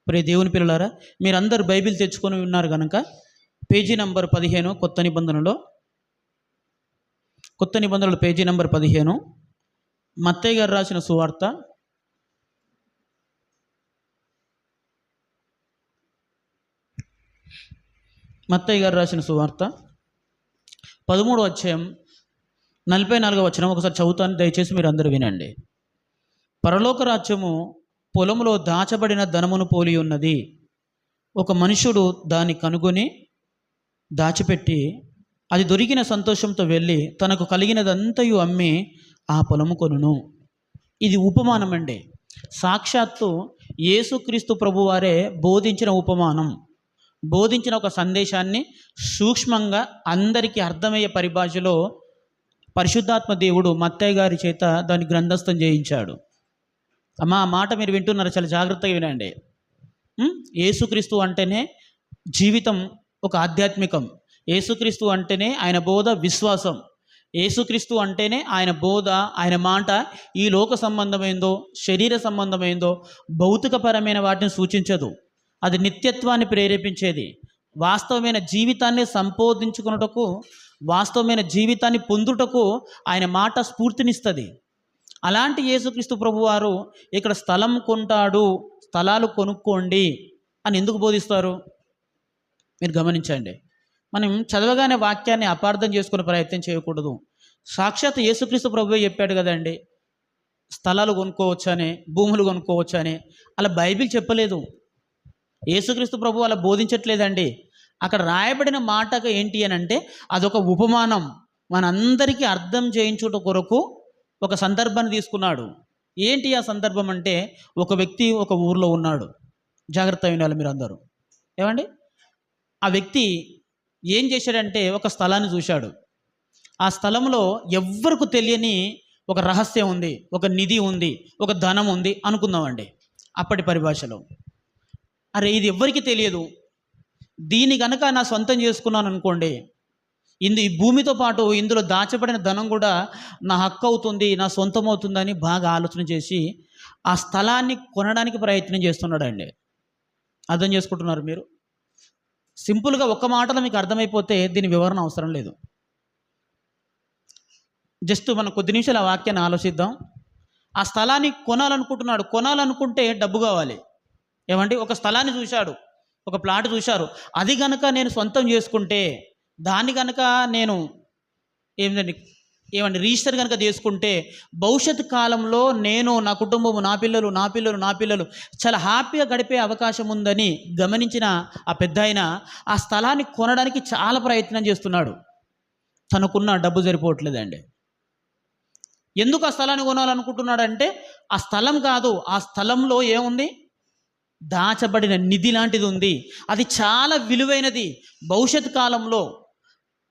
ప్రియ దేవుని పిల్లలారా, మీరందరూ బైబిల్ తెచ్చుకొని ఉన్నారు కనుక పేజీ నంబర్ 15 కొత్త నిబంధనలు పేజీ నంబర్ 15 మత్తయి గారు రాసిన సువార్త 13వ అధ్యాయం 44వ వచనం ఒకసారి చదువుతాను, దయచేసి మీరు అందరూ వినండి. పరలోక రాజ్యము పొలములో దాచబడిన ధనమును పోలి ఉన్నది. ఒక మనుషుడు దాన్ని కనుగొని దాచిపెట్టి అది దొరికిన సంతోషంతో వెళ్ళి తనకు కలిగినదంతయు అమ్మి ఆ పొలము కొనును. ఇది ఉపమానం అండి. సాక్షాత్తు యేసుక్రీస్తు ప్రభువారే బోధించిన ఉపమానం, బోధించిన ఒక సందేశాన్ని సూక్ష్మంగా అందరికీ అర్థమయ్యే పరిభాషలో పరిశుద్ధాత్మ దేవుడు మత్తయి గారి చేత దాన్ని గ్రంథస్థం చేయించాడు. అమ్మా, ఆ మాట మీరు వింటున్నారు, చాలా జాగ్రత్తగా వినండి. యేసుక్రీస్తు అంటేనే జీవితం ఒక ఆధ్యాత్మికం. యేసుక్రీస్తు అంటేనే ఆయన బోధ విశ్వాసం. యేసుక్రీస్తు అంటేనే ఆయన బోధ, ఆయన మాట ఈ లోక సంబంధమైందో శరీర సంబంధమైందో భౌతికపరమైన వాటిని సూచించదు. అది నిత్యత్వాన్ని ప్రేరేపించేది, వాస్తవమైన జీవితాన్ని సంపాదించుకున్నటకు, వాస్తవమైన జీవితాన్ని పొందుటకు ఆయన మాట స్ఫూర్తినిస్తుంది. అలాంటి యేసుక్రీస్తు ప్రభువారు ఇక్కడ స్థలం కొంటాడు, స్థలాలు కొనుక్కోండి అని ఎందుకు బోధిస్తారు? మీరు గమనించండి. మనం చదవగానే వాక్యాన్ని అపార్థం చేసుకునే ప్రయత్నం చేయకూడదు. సాక్షాత్ యేసుక్రీస్తు ప్రభువే చెప్పాడు కదండి, స్థలాలు కొనుక్కోవచ్చని, భూములు కొనుక్కోవచ్చని. అలా బైబిల్ చెప్పలేదు, యేసుక్రీస్తు ప్రభు అలా బోధించట్లేదండి. అక్కడ రాయబడిన మాటగా ఏంటి అని అంటే అదొక ఉపమానం, మనందరికీ అర్థం చేయించుట కొరకు ఒక సందర్భాన్ని తీసుకున్నాడు. ఏంటి ఆ సందర్భం అంటే, ఒక వ్యక్తి ఒక ఊరిలో ఉన్నాడు. జాగ్రత్త వినాలి మీరు అందరూ. ఏమండి, ఆ వ్యక్తి ఏం చేశాడంటే ఒక స్థలాన్ని చూశాడు. ఆ స్థలంలో ఎవ్వరికి తెలియని ఒక రహస్యం ఉంది, ఒక నిధి ఉంది, ఒక ధనం ఉంది అనుకుందామండి అప్పటి పరిభాషలో. అరే, ఇది ఎవ్వరికి తెలియదు, దీని కనుక నా సొంతం చేసుకున్నాను అనుకోండి, ఈ భూమితో పాటు ఇందులో దాచబడిన ధనం కూడా నా హక్కు అవుతుంది, నా సొంతం అవుతుందని బాగా ఆలోచన చేసి ఆ స్థలాన్ని కొనడానికి ప్రయత్నం చేస్తున్నాడండి. అర్థం చేసుకుంటున్నారు మీరు? సింపుల్గా ఒక్క మాటలో మీకు అర్థమైపోతే దీని వివరణ అవసరం లేదు. జస్ట్ మనం కొద్ది నిమిషాలు ఆ వాక్యాన్ని ఆలోచిద్దాం. ఆ స్థలాన్ని కొనాలనుకుంటున్నాడు. కొనాలనుకుంటే డబ్బు కావాలి. ఏమండి, ఒక స్థలాన్ని చూశాడు, ఒక ప్లాట్ చూశారు. అది కనుక నేను సొంతం చేసుకుంటే, దాన్ని కనుక నేను ఏమండి రిజిస్టర్ కనుక చేసుకుంటే, భవిష్యత్ కాలంలో నేను, నా కుటుంబము, నా పిల్లలు చాలా హ్యాపీగా గడిపే అవకాశం ఉందని గమనించిన ఆ పెద్దాయన ఆ స్థలాన్ని కొనడానికి చాలా ప్రయత్నం చేస్తున్నాడు. తనకున్న డబ్బు సరిపోవట్లేదండి. ఎందుకు ఆ స్థలాన్ని కొనాలనుకుంటున్నాడంటే, ఆ స్థలం కాదు, ఆ స్థలంలో ఏముంది, దాచబడిన నిధి లాంటిది ఉంది. అది చాలా విలువైనది. భవిష్యత్ కాలంలో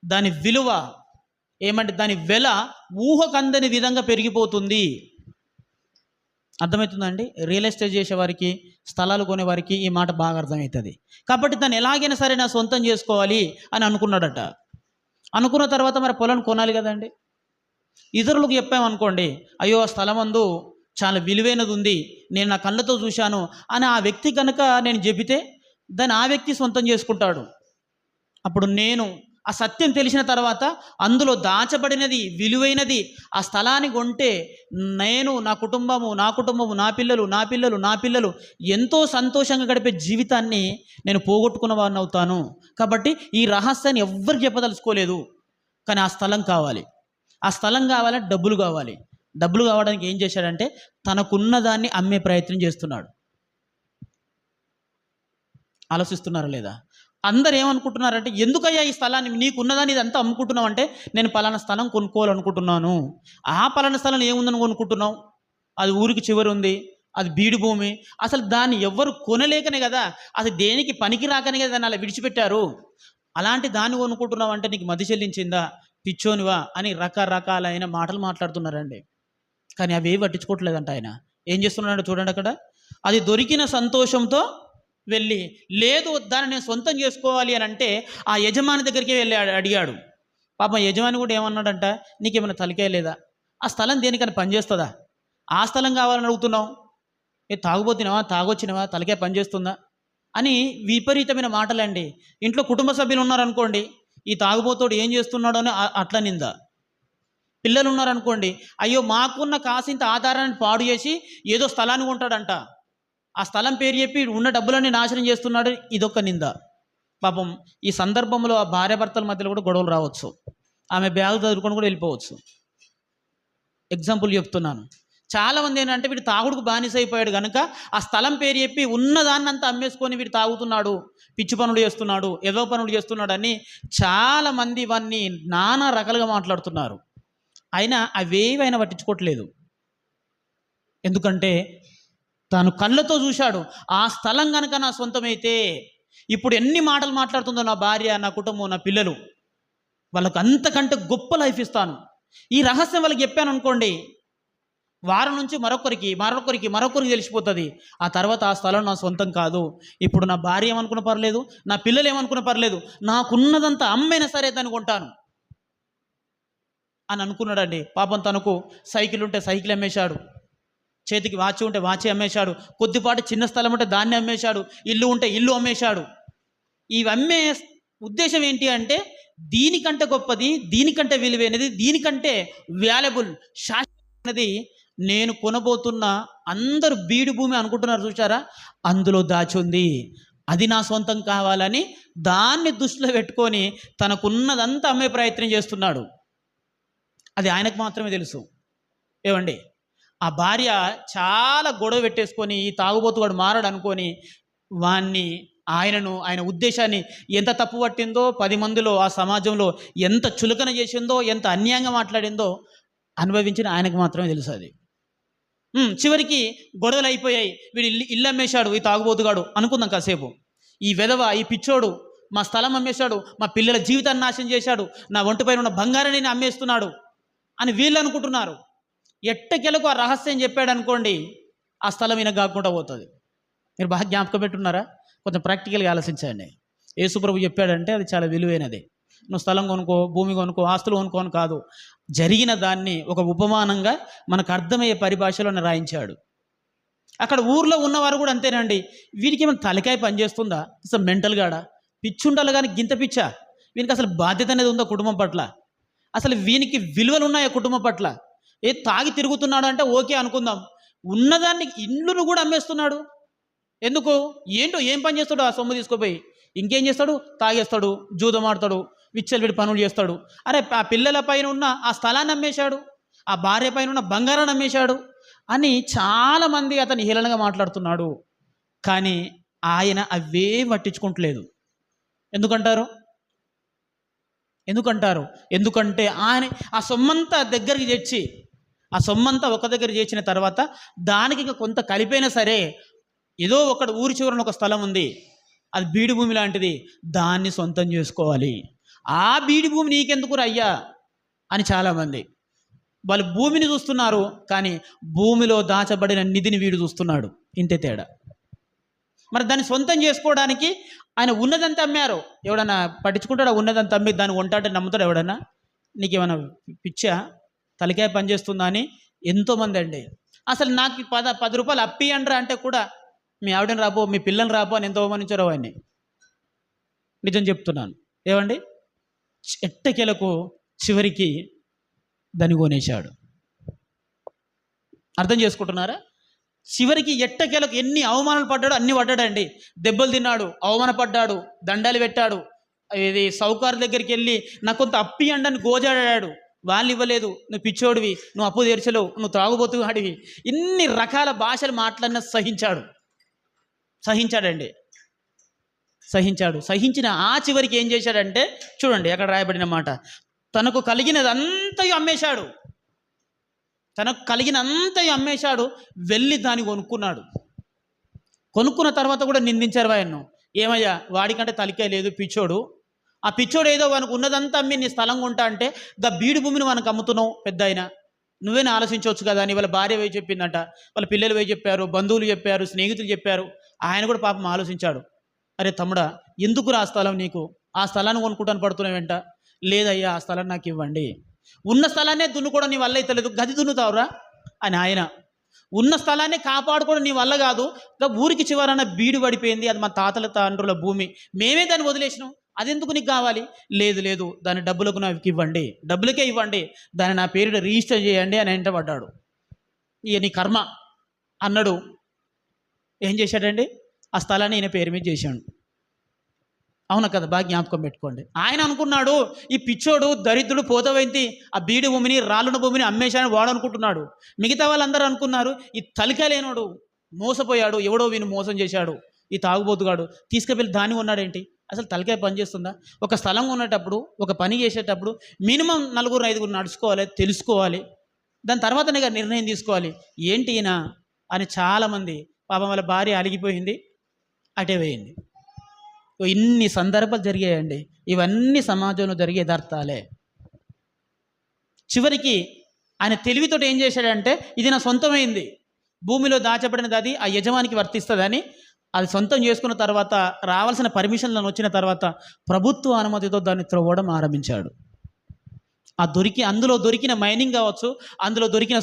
దాని విలువ ఏమంటే దాని వెల ఊహకందని విధంగా పెరిగిపోతుంది. అర్థమవుతుందండి? రియల్ ఎస్టేట్ చేసేవారికి, స్థలాలు కొనేవారికి ఈ మాట బాగా అర్థమవుతుంది. కాబట్టి దాన్ని ఎలాగైనా సరే నా సొంతం చేసుకోవాలి అని అనుకున్నాడట. అనుకున్న తర్వాత మరి పొలం కొనాలి కదండి. ఇతరులకు చెప్పామనుకోండి, అయ్యో ఆ స్థలం అందు చాలా విలువైనది ఉంది, నేను నా కళ్ళతో చూశాను అని ఆ వ్యక్తి కనుక నేను చెబితే దాన్ని ఆ వ్యక్తి సొంతం చేసుకుంటాడు. అప్పుడు నేను ఆ సత్యం తెలిసిన తర్వాత అందులో దాచబడినది విలువైనది ఆ స్థలాన్ని కొంటే నేను, నా కుటుంబము, నా పిల్లలు ఎంతో సంతోషంగా గడిపే జీవితాన్ని నేను పోగొట్టుకున్న వాడిని అవుతాను. కాబట్టి ఈ రహస్యాన్ని ఎవ్వరికి చెప్పదలుచుకోలేదు. కానీ ఆ స్థలం కావాలి, ఆ స్థలం కావాలంటే డబ్బులు కావాలి. డబ్బులు కావడానికి ఏం చేశాడంటే తనకున్న దాన్ని అమ్మే ప్రయత్నం చేస్తున్నాడు. ఆలోచిస్తున్నారా లేదా? అందరు ఏమనుకుంటున్నారంటే, ఎందుకయ్యా ఈ స్థలాన్ని, నీకున్నదాన్ని ఇదంతా అమ్ముకుంటున్నావు అంటే, నేను పలానా స్థలం కొనుక్కోవాలనుకుంటున్నాను. ఆ పలానా స్థలం ఏముందని కొనుక్కుంటున్నావు? అది ఊరికి చివరి ఉంది, అది బీడు భూమి. అసలు దాన్ని ఎవ్వరు కొనలేకనే కదా, అది దేనికి పనికి రాకనే కదా దాన్ని అలా విడిచిపెట్టారు. అలాంటి దాన్ని కొనుక్కుంటున్నావు అంటే నీకు మతి చెల్లించిందా, పిచ్చోనివా అని రకరకాలైన మాటలు మాట్లాడుతున్నారండి. కానీ అవి పట్టించుకోవట్లేదంట. ఆయన ఏం చేస్తున్నాడు చూడండి. అక్కడ అది దొరికిన సంతోషంతో వెళ్ళి, లేదు దాన్ని నేను సొంతం చేసుకోవాలి అని అంటే ఆ యజమాని దగ్గరికి వెళ్ళి అడిగాడు. పాపం యజమాని కూడా ఏమన్నాడంట, నీకేమైనా తలకాయ లేదా? ఆ స్థలం దేనికైనా పనిచేస్తుందా? ఆ స్థలం కావాలని అడుగుతున్నావు, తాగుబోతున్నావా, తాగొచ్చినవా, తలకే పనిచేస్తుందా అని విపరీతమైన మాటలండి. ఇంట్లో కుటుంబ సభ్యులు ఉన్నారనుకోండి, ఈ తాగుబోతోడు ఏం చేస్తున్నాడో అని అట్లా నింద. పిల్లలు ఉన్నారనుకోండి, అయ్యో మాకున్న కాసింత ఆధారాన్ని పాడు చేసి ఏదో స్థలాన్ని కొంటాడంట, ఆ స్థలం పేరు చెప్పి ఉన్న డబ్బులన్నీ నాశనం చేస్తున్నాడు, ఇదొక నింద. పాపం ఈ సందర్భంలో ఆ భార్యాభర్తల మధ్యలో కూడా గొడవలు రావచ్చు. ఆమె బ్యాగ్ చదువుకొని కూడా వెళ్ళిపోవచ్చు. ఎగ్జాంపుల్ చెప్తున్నాను. చాలామంది ఏంటంటే వీడు తాగుడుకు బానిస అయిపోయాడు కనుక ఆ స్థలం పేరు చెప్పి ఉన్నదాన్నంతా అమ్మేసుకొని వీడు తాగుతున్నాడు, పిచ్చి పనులు చేస్తున్నాడు, ఏదో పనులు చేస్తున్నాడు అని చాలామంది ఇవన్నీ నానా రకాలుగా మాట్లాడుతున్నారు. అయినా అవేవైనా పట్టించుకోవట్లేదు. ఎందుకంటే తాను కళ్ళతో చూశాడు, ఆ స్థలం కనుక నా సొంతమైతే ఇప్పుడు ఎన్ని మాటలు మాట్లాడుతుందో నా భార్య, నా కుటుంబం, నా పిల్లలు, వాళ్ళకు అంతకంటే గొప్ప లైఫ్ ఇస్తాను. ఈ రహస్యం వాళ్ళకి చెప్పాను అనుకోండి, వారం నుంచి మరొకరికి తెలిసిపోతుంది. ఆ తర్వాత ఆ స్థలం నా సొంతం కాదు. ఇప్పుడు నా భార్య ఏమనుకున్న పర్లేదు, నా పిల్లలు ఏమనుకున్న పర్లేదు, నాకున్నదంతా అమ్మైనా సరే దాన్ని కొంటాను అని అనుకున్నాడండి. పాపం తనకు సైకిల్ ఉంటే సైకిల్ అమ్మేశాడు, చేతికి వాచి ఉంటే వాచి అమ్మేశాడు, కొద్దిపాటి చిన్న స్థలం ఉంటే దాన్ని అమ్మేశాడు, ఇల్లు ఉంటే ఇల్లు అమ్మేశాడు. ఇవి అమ్మే ఉద్దేశం ఏంటి అంటే దీనికంటే గొప్పది, దీనికంటే విలువైనది, దీనికంటే వాల్యుబుల్, శాశ్వతమైనది నేను కొనబోతున్న అందరూ బీడు భూమి అనుకుంటున్నారు చూసారా, అందులో దాచి ఉంది, అది నా సొంతం కావాలని దాన్ని దృష్టిలో పెట్టుకొని తనకున్నదంతా అమ్మే ప్రయత్నం చేస్తున్నాడు. అది ఆయనకు మాత్రమే తెలుసు. ఏమండి, ఆ భార్య చాలా గొడవ పెట్టేసుకొని ఈ తాగుబోతువాడు మారాడు అనుకొని ఆయన ఉద్దేశాన్ని ఎంత తప్పు పట్టిందో, 10 మందిలో ఆ సమాజంలో ఎంత చులకన చేసిందో, ఎంత అన్యాయంగా మాట్లాడిందో అనుభవించిన ఆయనకు మాత్రమే తెలుసు. అది చివరికి గొడవలు అయిపోయాయి. వీడు ఇల్లు అమ్మేశాడు ఈ తాగుబోతుగాడు అనుకుందాం కాసేపు. ఈ వెధవ, ఈ పిచ్చోడు మా స్థలం అమ్మేశాడు, మా పిల్లల జీవితాన్ని నాశనం చేశాడు, నా ఒంటిపైన ఉన్న బంగారాన్ని అమ్మేస్తున్నాడు అని వీళ్ళు అనుకుంటున్నారు. ఎట్టకెలకు ఆ రహస్యం చెప్పాడు అనుకోండి, ఆ స్థలం ఈయన కాకుండా పోతుంది. మీరు బాగా జ్ఞాపకం పెట్టున్నారా? కొంచెం ప్రాక్టికల్గా ఆలోచించండి. యేసుప్రభు చెప్పాడంటే అది చాలా విలువైనది. నువ్వు స్థలం కొనుక్కో, భూమి కొనుక్కో, ఆస్తులు కొనుక్కోని కాదు, జరిగిన దాన్ని ఒక ఉపమానంగా మనకు అర్థమయ్యే పరిభాషలో రాయించాడు. అక్కడ ఊర్లో ఉన్నవారు కూడా అంతేనండి. వీడికి ఏమైనా తలకాయ పనిచేస్తుందా, అసలు మెంటల్ గాడా, పిచ్చుండాలి కానీ గింత పిచ్చా, వీనికి అసలు బాధ్యత అనేది ఉందా కుటుంబం పట్ల, అసలు వీనికి విలువలు ఉన్నాయా కుటుంబం పట్ల? తాగి తిరుగుతున్నాడు అంటే ఓకే అనుకుందాం, ఉన్నదాన్ని ఇల్లును కూడా అమ్మేస్తున్నాడు. ఎందుకు? ఏంటో ఏం పని చేస్తాడు? ఆ సొమ్ము తీసుకుపోయి ఇంకేం చేస్తాడు? తాగేస్తాడు, జూదం ఆడతాడు, విచ్చలవిడి పనులు చేస్తాడు. అరే, ఆ పిల్లల పైన ఉన్న ఆ స్థలాన్ని అమ్మేశాడు, ఆ భార్య పైన ఉన్న బంగారాన్ని అమ్మేశాడు అని చాలామంది అతని హేళనగా మాట్లాడుతున్నాడు. కానీ ఆయన అవే పట్టించుకోవట్లేదు. ఎందుకంటారు? ఎందుకంటే ఆయన ఆ సొమ్మంతా దగ్గరికి తెచ్చి, ఆ సొమ్మంతా ఒక దగ్గర చేర్చిన తర్వాత దానికి ఇంకా కొంత కలిపైనా సరే, ఏదో ఒకటి ఊరి చివరన ఒక స్థలం ఉంది, అది బీడు భూమి లాంటిది, దాన్ని సొంతం చేసుకోవాలి. ఆ బీడి భూమి నీకెందుకు రయ్యా అని చాలామంది వాళ్ళు భూమిని చూస్తున్నారు, కానీ భూమిలో దాచబడిన నిధిని వీడు చూస్తున్నాడు. ఇంతే తేడా. మరి దాన్ని సొంతం చేసుకోవడానికి ఆయన ఉన్నదంతా అమ్మారు. ఎవడన్నా పట్టించుకుంటాడా? ఉన్నదంతా అమ్మి దాన్ని కొంటాడని నమ్ముతాడు ఎవడన్నా? నీకేమైనా పిచ్చా, తలకాయ పనిచేస్తుందా అని ఎంతోమంది అండి. అసలు నాకు 10 రూపాయలు అప్పి అండ్రా అంటే కూడా మీ ఆవిడని రాబో, మీ పిల్లల్ని రాబో అని ఎంత అవమానించారో ఆయన్ని. నిజం చెప్తున్నాను. ఏమండి, ఎట్టకేలకు చివరికి దాన్ని కొనేశాడు. అర్థం చేసుకుంటున్నారా? చివరికి ఎట్టకేలకు ఎన్ని అవమానాలు పడ్డాడో అన్ని పడ్డాడండి. దెబ్బలు తిన్నాడు, అవమానపడ్డాడు, దండాలు పెట్టాడు, ఇది సౌకారు దగ్గరికి వెళ్ళి నాకు కొంత అప్పి అండని గోజాడాడు, వాళ్ళు ఇవ్వలేదు, నువ్వు పిచ్చోడివి, నువ్వు అప్పు తీర్చలేవు, నువ్వు త్రాగుబోతువాడివి, ఇన్ని రకాల భాషలు మాట్లాడిన సహించిన ఆ చివరికి ఏం చేశాడంటే చూడండి, అక్కడ రాయబడిన మాట, తనకు కలిగినదంతయు అమ్మేశాడు, వెళ్ళి దాన్ని కొనుక్కున్న తర్వాత కూడా నిందించారు ఆయన్ను. ఏమయ్యా, వాడికంటే తలకాయ లేదు, పిచ్చోడు, ఆ పిచ్చోడు ఏదో వానికి ఉన్నదంతా అమ్మి నీ స్థలం కొంటా అంటే బీడు భూమిని మనకు అమ్ముతున్నావు, పెద్ద అయినా నువ్వేనా ఆలోచించవచ్చు కదా అని వాళ్ళ భార్య వేయి చెప్పిందట, వాళ్ళ పిల్లలు వేయి చెప్పారు, బంధువులు చెప్పారు, స్నేహితులు చెప్పారు. ఆయన కూడా పాపం ఆలోచించాడు. అరే తమ్ముడా, ఎందుకు ఆ స్థలం నీకు? ఆ స్థలాన్ని కొనుక్కుంటాను పడుతున్నావేంట? లేదయ్యా, ఆ స్థలాన్ని నాకు ఇవ్వండి. ఉన్న స్థలాన్నే దున్నుకోవడం నీ వల్ల అయితే లేదు, గది దున్నుతావురా అని ఆయన. ఉన్న స్థలాన్ని కాపాడుకోవడం నీ వల్ల కాదు. ఇంకా ఊరికి చివరన బీడు పడిపోయింది, అది మా తాతల తండ్రుల భూమి, మేమే దాన్ని వదిలేసినాం, అదెందుకు నీకు కావాలి? లేదు లేదు, దాని డబ్బులకు నాకు ఇవ్వండి, డబ్బులకే ఇవ్వండి, దాన్ని నా పేరున రిజిస్టర్ చేయండి అని వెంటబడ్డాడు. ఇక నీ కర్మ అన్నాడు. ఏం చేశాడండి? ఆ స్థలాన్ని ఈయన పేరు మీద చేశాడు. అవునా కదా? బాగా జ్ఞాపకం పెట్టుకోండి. ఆయన అనుకున్నాడు ఈ పిచ్చోడు దరిద్రుడు పోతవైంది ఆ బీడు భూమిని రాళ్ళున్న భూమిని అమ్మేశాడని వాడు అనుకుంటున్నాడు. మిగతా వాళ్ళందరూ అనుకున్నారు ఈ తలిక లేనోడు మోసపోయాడు, ఎవడో వీని మోసం చేశాడు, ఈ తాగుబోతుగాడు తీసుకువెళ్ళి దాన్ని ఉన్నాడేంటి, అసలు తలకాయ పని చేస్తుందా? ఒక స్థలం ఉన్నటప్పుడు, ఒక పని చేసేటప్పుడు మినిమం 4-5 నడుచుకోవాలి, తెలుసుకోవాలి, దాని తర్వాతనే నిర్ణయం తీసుకోవాలి. ఏంటి ఈయన అని చాలామంది పాపం వాళ్ళ భార్య అలిగిపోయింది, అటే పోయింది. ఇన్ని సందర్భాలు జరిగాయండి. ఇవన్నీ సమాజంలో జరిగే యథార్థాలే. చివరికి ఆయన తెలివితో ఏం చేశాడంటే, ఇది నా సొంతమైంది, భూమిలో దాచబడినది, అది ఆ యజమానికి వర్తిస్తుందని అది సొంతం చేసుకున్న తర్వాత రావాల్సిన పర్మిషన్లను వచ్చిన తర్వాత ప్రభుత్వ అనుమతితో దాన్ని త్రవ్వడం ఆరంభించాడు. అందులో దొరికిన మైనింగ్ కావచ్చు, అందులో దొరికిన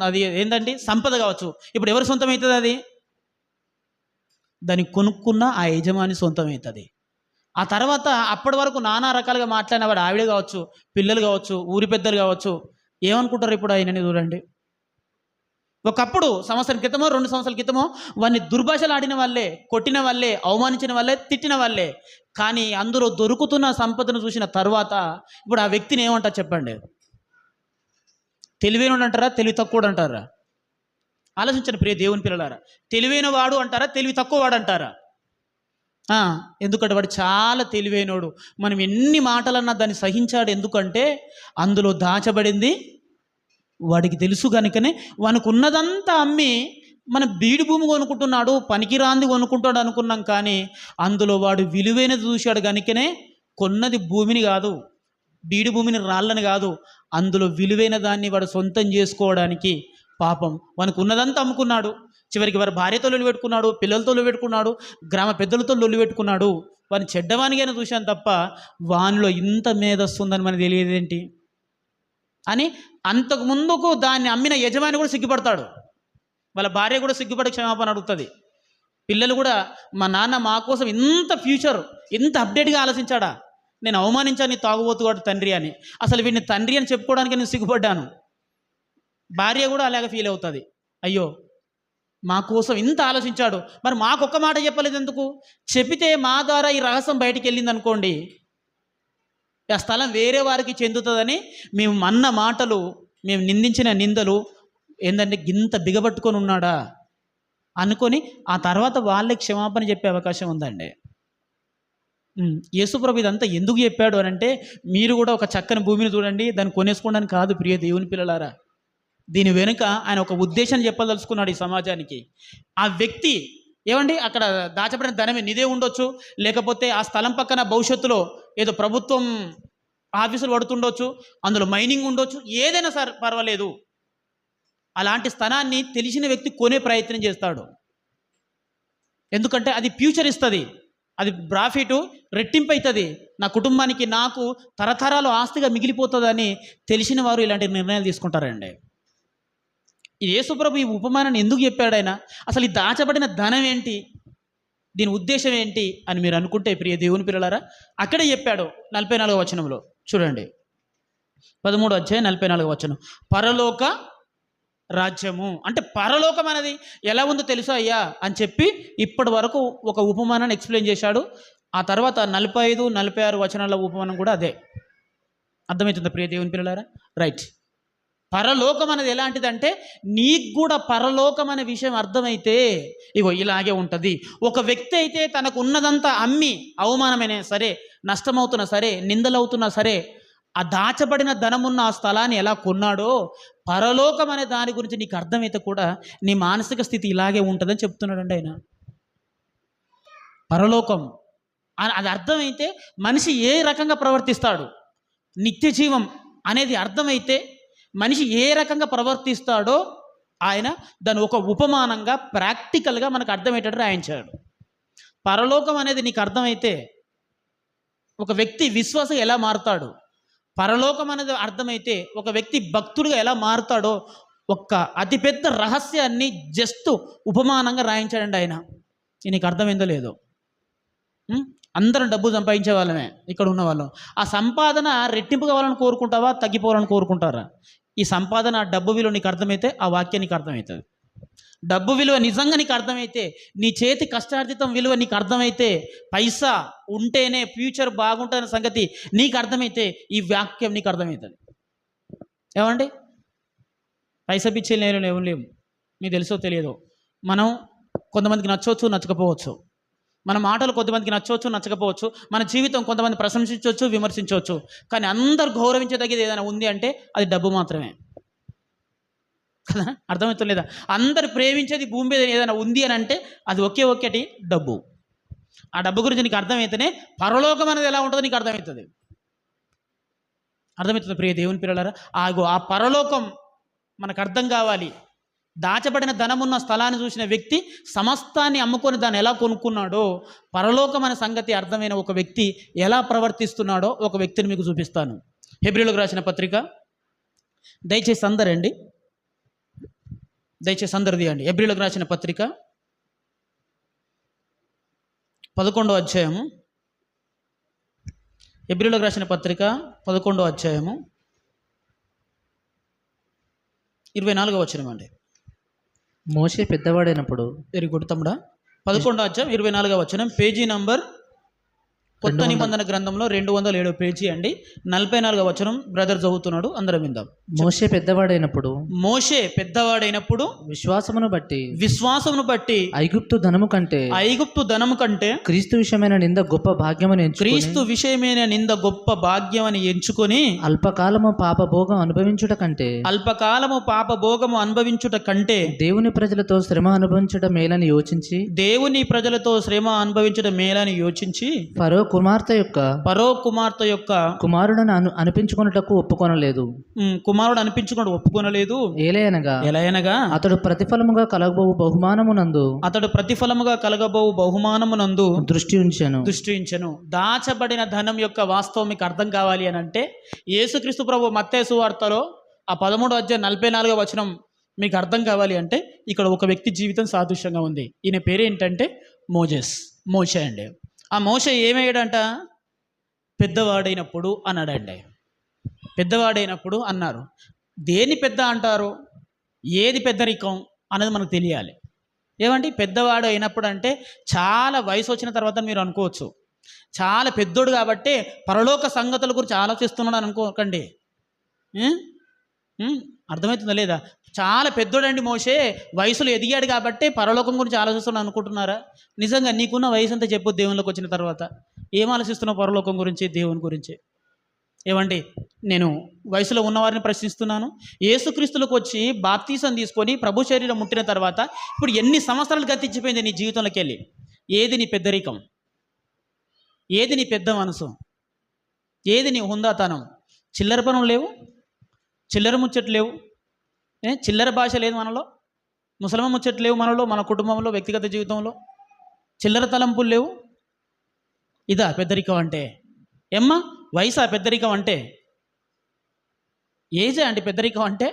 అది ఏంటంటే సంపద కావచ్చు, ఇప్పుడు ఎవరి సొంతం అవుతుంది? అది దాన్ని కొనుక్కున్న ఆ యజమాని సొంతం అవుతుంది. ఆ తర్వాత అప్పటి వరకు నానా రకాలుగా మాట్లాడిన వాడు ఆవిడ కావచ్చు, పిల్లలు కావచ్చు, ఊరి పెద్దలు కావచ్చు, ఏమనుకుంటారు ఇప్పుడు ఆయనని చూడండి. ఒకప్పుడు సంవత్సరం క్రితమో 2 సంవత్సరాల క్రితమో వాడిని దుర్భాషలు ఆడిన వాళ్ళే, కొట్టిన వాళ్ళే, అవమానించిన వాళ్ళే, తిట్టిన వాళ్ళే. కానీ అందులో దొరుకుతున్న సంపదను చూసిన తర్వాత ఇప్పుడు ఆ వ్యక్తిని ఏమంటారు చెప్పండి? తెలివైనడు అంటారా, తెలివి తక్కువడు అంటారా? ఆలోచించండి ప్రియ దేవుని పిల్లలారా. తెలివైన వాడు అంటారా, తెలివి తక్కువ వాడు అంటారా? ఎందుకంటే వాడు చాలా తెలివైనోడు. మనం ఎన్ని మాటలన్నా దాన్ని సహించాడు. ఎందుకంటే అందులో దాచబడింది వాడికి తెలుసు కనుకనే వానికి ఉన్నదంతా అమ్మి మన బీడు భూమి కొనుక్కుంటున్నాడు, పనికిరాంది కొనుక్కుంటాడు అనుకున్నాం. కానీ అందులో వాడు విలువైనది చూశాడు కనుకనే కొన్నది భూమిని కాదు, బీడు భూమిని రాళ్ళని కాదు, అందులో విలువైన దాన్ని వాడు సొంతం చేసుకోవడానికి పాపం వానికి ఉన్నదంతా అమ్ముకున్నాడు. చివరికి వారి భార్యతో లొల్లి పెట్టుకున్నాడు, పిల్లలతో లొల్లి పెట్టుకున్నాడు, గ్రామ పెద్దలతో లొల్లి పెట్టుకున్నాడు. వారిని చెడ్డవానిగానే చూశాను తప్ప వానిలో ఇంత మేధొస్తుందని మనకు తెలియదేంటి అని అంతకు ముందుకు దాన్ని అమ్మిన యజమాని కూడా సిగ్గుపడతాడు, వాళ్ళ భార్య కూడా సిగ్గుపడి క్షమాపణ అడుగుతుంది. పిల్లలు కూడా మా నాన్న మా కోసం ఇంత ఫ్యూచర్ ఇంత అప్డేట్గా ఆలోచించాడా, నేను అవమానించాను తాగుబోతుగాడు తండ్రి అని, అసలు వీడిని తండ్రి అని చెప్పుకోవడానికి నేను సిగ్గుపడ్డాను. భార్య కూడా అలాగే ఫీల్ అవుతుంది, అయ్యో మా కోసం ఇంత ఆలోచించాడు, మరి మాకొక్క మాట చెప్పలేదు ఎందుకు? చెప్పితే మా ద్వారా ఈ రహస్యం బయటికి వెళ్ళింది అనుకోండి, ఆ స్థలం వేరే వారికి చెందుతుందని మేము అన్న మాటలు, మేము నిందించిన నిందలు ఏంటంటే గింత బిగబట్టుకొని ఉన్నాడా అనుకొని ఆ తర్వాత వాళ్ళకి క్షమాపణ చెప్పే అవకాశం ఉందండి. యేసుప్రభు ఇదంతా ఎందుకు చెప్పాడు అని అంటే, మీరు కూడా ఒక చక్కని భూమిని చూడండి, దాన్ని కొనేసుకోవడానికి కాదు ప్రియ దేవుని పిల్లలారా. దీని వెనుక ఆయన ఒక ఉద్దేశాన్ని చెప్పదలుచుకున్నాడు ఈ సమాజానికి. ఆ వ్యక్తి ఏమండి అక్కడ దాచబడిన ధనమే నిదే ఉండొచ్చు, లేకపోతే ఆ స్థలం పక్కన భవిష్యత్తులో ఏదో ప్రభుత్వం ఆఫీసులు పడుతుండొచ్చు, అందులో మైనింగ్ ఉండొచ్చు, ఏదైనా సరే పర్వాలేదు. అలాంటి స్థలాన్ని తెలిసిన వ్యక్తి కొనే ప్రయత్నం చేస్తాడు. ఎందుకంటే అది ఫ్యూచర్ ఇస్తుంది, అది ప్రాఫిట్ రెట్టింపు అవుతుంది, నా కుటుంబానికి నాకు తరతరాలు ఆస్తిగా మిగిలిపోతుందని తెలిసిన వారు ఇలాంటి నిర్ణయాలు తీసుకుంటారండి. ఈ యేసుప్రభు ఈ ఉపమానాన్ని ఎందుకు చెప్పాడు ఆయన? అసలు ఈ దాచబడిన ధనం ఏంటి, దీని ఉద్దేశం ఏంటి అని మీరు అనుకుంటే ప్రియ దేవుని పిల్లలారా, అక్కడే చెప్పాడు 44వ వచనంలో చూడండి. 13వ అధ్యాయం 44వ వచనం, పరలోక రాజ్యము అంటే పరలోకం అనేది ఎలా ఉందో తెలుసా అయ్యా అని చెప్పి ఇప్పటి వరకు ఒక ఉపమానాన్ని ఎక్స్ప్లెయిన్ చేశాడు. ఆ తర్వాత 45, 46 వచనాల ఉపమానం కూడా అదే. అర్థమవుతుందా ప్రియ దేవుని పిల్లలారా? రైట్. పరలోకం అనేది ఎలాంటిదంటే, నీకు కూడా పరలోకం అనే విషయం అర్థమైతే ఇగో ఇలాగే ఉంటుంది. ఒక వ్యక్తి అయితే తనకు ఉన్నదంతా అమ్మి, అవమానమైనా సరే, నష్టమవుతున్నా సరే, నిందలవుతున్నా సరే, ఆ దాచబడిన ధనమున్న ఆ స్థలాన్ని ఎలా కొన్నాడో, పరలోకం అనే దాని గురించి నీకు అర్థమైతే కూడా నీ మానసిక స్థితి ఇలాగే ఉంటుందని చెప్తున్నాడండి ఆయన. పరలోకం అది అర్థమైతే మనిషి ఏ రకంగా ప్రవర్తిస్తాడు, నిత్య జీవం అనేది అర్థమైతే మనిషి ఏ రకంగా ప్రవర్తిస్తాడో ఆయన దాన్ని ఒక ఉపమానంగా ప్రాక్టికల్గా మనకు అర్థమయ్యేటట్టు రాయించాడు. పరలోకం అనేది నీకు అర్థమైతే ఒక వ్యక్తి విశ్వాసం ఎలా మారుతాడు, పరలోకం అనేది అర్థమైతే ఒక వ్యక్తి భక్తుడిగా ఎలా మారుతాడో ఒక్క అతిపెద్ద రహస్యాన్ని జస్ట్ ఉపమానంగా రాయించాడండి ఆయన. నీకు అర్థమైందో లేదో. అందరం డబ్బు సంపాదించే వాళ్ళమే ఇక్కడ ఉన్న వాళ్ళం. ఆ సంపాదన రెట్టింపు కావాలని కోరుకుంటావా, తగ్గిపోవాలని కోరుకుంటారా? ఈ సంపాదన డబ్బు విలువ నీకు అర్థమైతే ఆ వాక్యం నీకు అర్థమవుతుంది. డబ్బు విలువ నిజంగా నీకు అర్థమైతే, నీ చేతి కష్టార్జితం విలువ నీకు అర్థమైతే, పైసా ఉంటేనే ఫ్యూచర్ బాగుంటుందనే సంగతి నీకు అర్థమైతే ఈ వాక్యం నీకు అర్థమవుతుంది. ఏమండి, పైసా పిచ్చే నేను ఏం లేవు, మీకు తెలుసో తెలియదో. మనం కొంతమందికి నచ్చవచ్చు, నచ్చకపోవచ్చు. మన మాటలు కొంతమందికి నచ్చవచ్చు, నచ్చకపోవచ్చు. మన జీవితం కొంతమంది ప్రశంసించవచ్చు, విమర్శించవచ్చు. కానీ అందరు గౌరవించదగ్గది ఏదైనా ఉంది అంటే అది డబ్బు మాత్రమే కదా. అర్థమవుతుందా? అందరు ప్రేమించేది భూమి మీద ఏదైనా ఉంది అని అంటే అది ఒకే ఒక్కటి డబ్బు. ఆ డబ్బు గురించి నీకు అర్థమైతేనే పరలోకం అనేది ఎలా ఉంటుందో నీకు అర్థమవుతుంది. అర్థమవుతుంది ప్రియ దేవుని పిల్లలారా. ఆ పరలోకం మనకు అర్థం కావాలి. దాచబడిన ధనమున్న స్థలాన్ని చూసిన వ్యక్తి సమస్తాన్ని అమ్ముకొని దాన్ని ఎలా కొనుక్కున్నాడో, పరలోకం అనే సంగతి అర్థమైన ఒక వ్యక్తి ఎలా ప్రవర్తిస్తున్నాడో ఒక వ్యక్తిని మీకు చూపిస్తాను. హెబ్రీయులకు రాసిన పత్రిక, దయచేసి అందరండి, దయచేసి అందరు తీయండి. హెబ్రీయులకు రాసిన పత్రిక 11వ అధ్యాయము. హెబ్రీయులకు రాసిన పత్రిక 11వ అధ్యాయము 24వ వచనం అండి. మోషే పెద్దవాడైనప్పుడు. వెరీ గుడ్ తమ్ముడా. 11వ అధ్యాయం 24వ వచనం, పేజీ నంబర్ కొత్త నిబంధన గ్రంథంలో 207 పేజీ అండి. 44వ వచనం బ్రదర్ చదువుతున్నాడు, అందరం విందాం. మోషే పెద్దవాడైనప్పుడు. మోషే పెద్దవాడైనప్పుడు విశ్వాసమును బట్టి ఐగుప్తు ధనము కంటే క్రీస్తు విషయమైన నింద గొప్ప భాగ్యమని ఎంచుకొని అల్పకాలము పాపభోగం అనుభవించుట కంటే దేవుని ప్రజలతో శ్రమ అనుభవించడం మేలని యోచించి ఫరో కుమార్తె యొక్క కుమారుడు అనిపించుకున్నటకు ఒప్పుకొనలేదు. ఏలయనగా అతడు ప్రతిఫలముగా కలగబోవు బహుమానమునందు దృష్టి ఉంచెను. దాచబడిన ధనం యొక్క వాస్తవం మీకు అర్థం కావాలి అని అంటే, యేసుక్రీస్తు ప్రభు మత్తయి సువార్తలో ఆ 13వ అధ్యాయం 44వ వచనం మీకు అర్థం కావాలి అంటే, ఇక్కడ ఒక వ్యక్తి జీవితం సాదృశ్యంగా ఉంది. ఈయన పేరు ఏంటంటే మోషే అండి. ఆ మోషే ఏమయ్యాడంట? పెద్దవాడైనప్పుడు అన్నాడండి. పెద్దవాడైనప్పుడు అన్నారు. దేని పెద్ద అంటారు, ఏది పెద్దరికం అనేది మనకు తెలియాలి. ఏమండి, పెద్దవాడు అయినప్పుడు అంటే చాలా వయసు వచ్చిన తర్వాత మీరు అనుకోవచ్చు, చాలా పెద్దోడు కాబట్టి పరలోక సంగతుల గురించి ఆలోచిస్తున్నాడు అనుకోకండి. అర్థమవుతుందా లేదా? చాలా పెద్దోడండి మోషే, వయసులో ఎదిగాడు కాబట్టి పరలోకం గురించి ఆలోచిస్తున్నాను అనుకుంటున్నారా? నిజంగా నీకున్న వయసు అంతా చెప్పు. దేవునిలోకి వచ్చిన తర్వాత ఏం ఆలోచిస్తున్నావు పరలోకం గురించి, దేవుని గురించి? ఏమండి, నేను వయసులో ఉన్నవారిని ప్రశ్నిస్తున్నాను. యేసుక్రీస్తులకు వచ్చి బాప్తీసం తీసుకొని ప్రభు శరీరం ముట్టిన తర్వాత ఇప్పుడు ఎన్ని సంవత్సరాలు గతించిపోయింది నీ జీవితంలోకి వెళ్ళి? ఏది నీ పెద్దరికం? ఏది నీ పెద్ద మనసు? ఏది నీ హుందాతనం? చిల్లర పనులు లేవు, చిల్లర ముచ్చట్లు లేవు, చిల్లర భాష లేదు మనలో, ముసలమ ముచ్చట్లు లేవు మనలో, మన కుటుంబంలో, వ్యక్తిగత జీవితంలో చిల్లర తలంపులు లేవు. ఇదా పెద్దరికం అంటే? ఏమ్మా, వయసా పెద్దరికం అంటే? ఏజే అండి పెద్దరికం అంటే?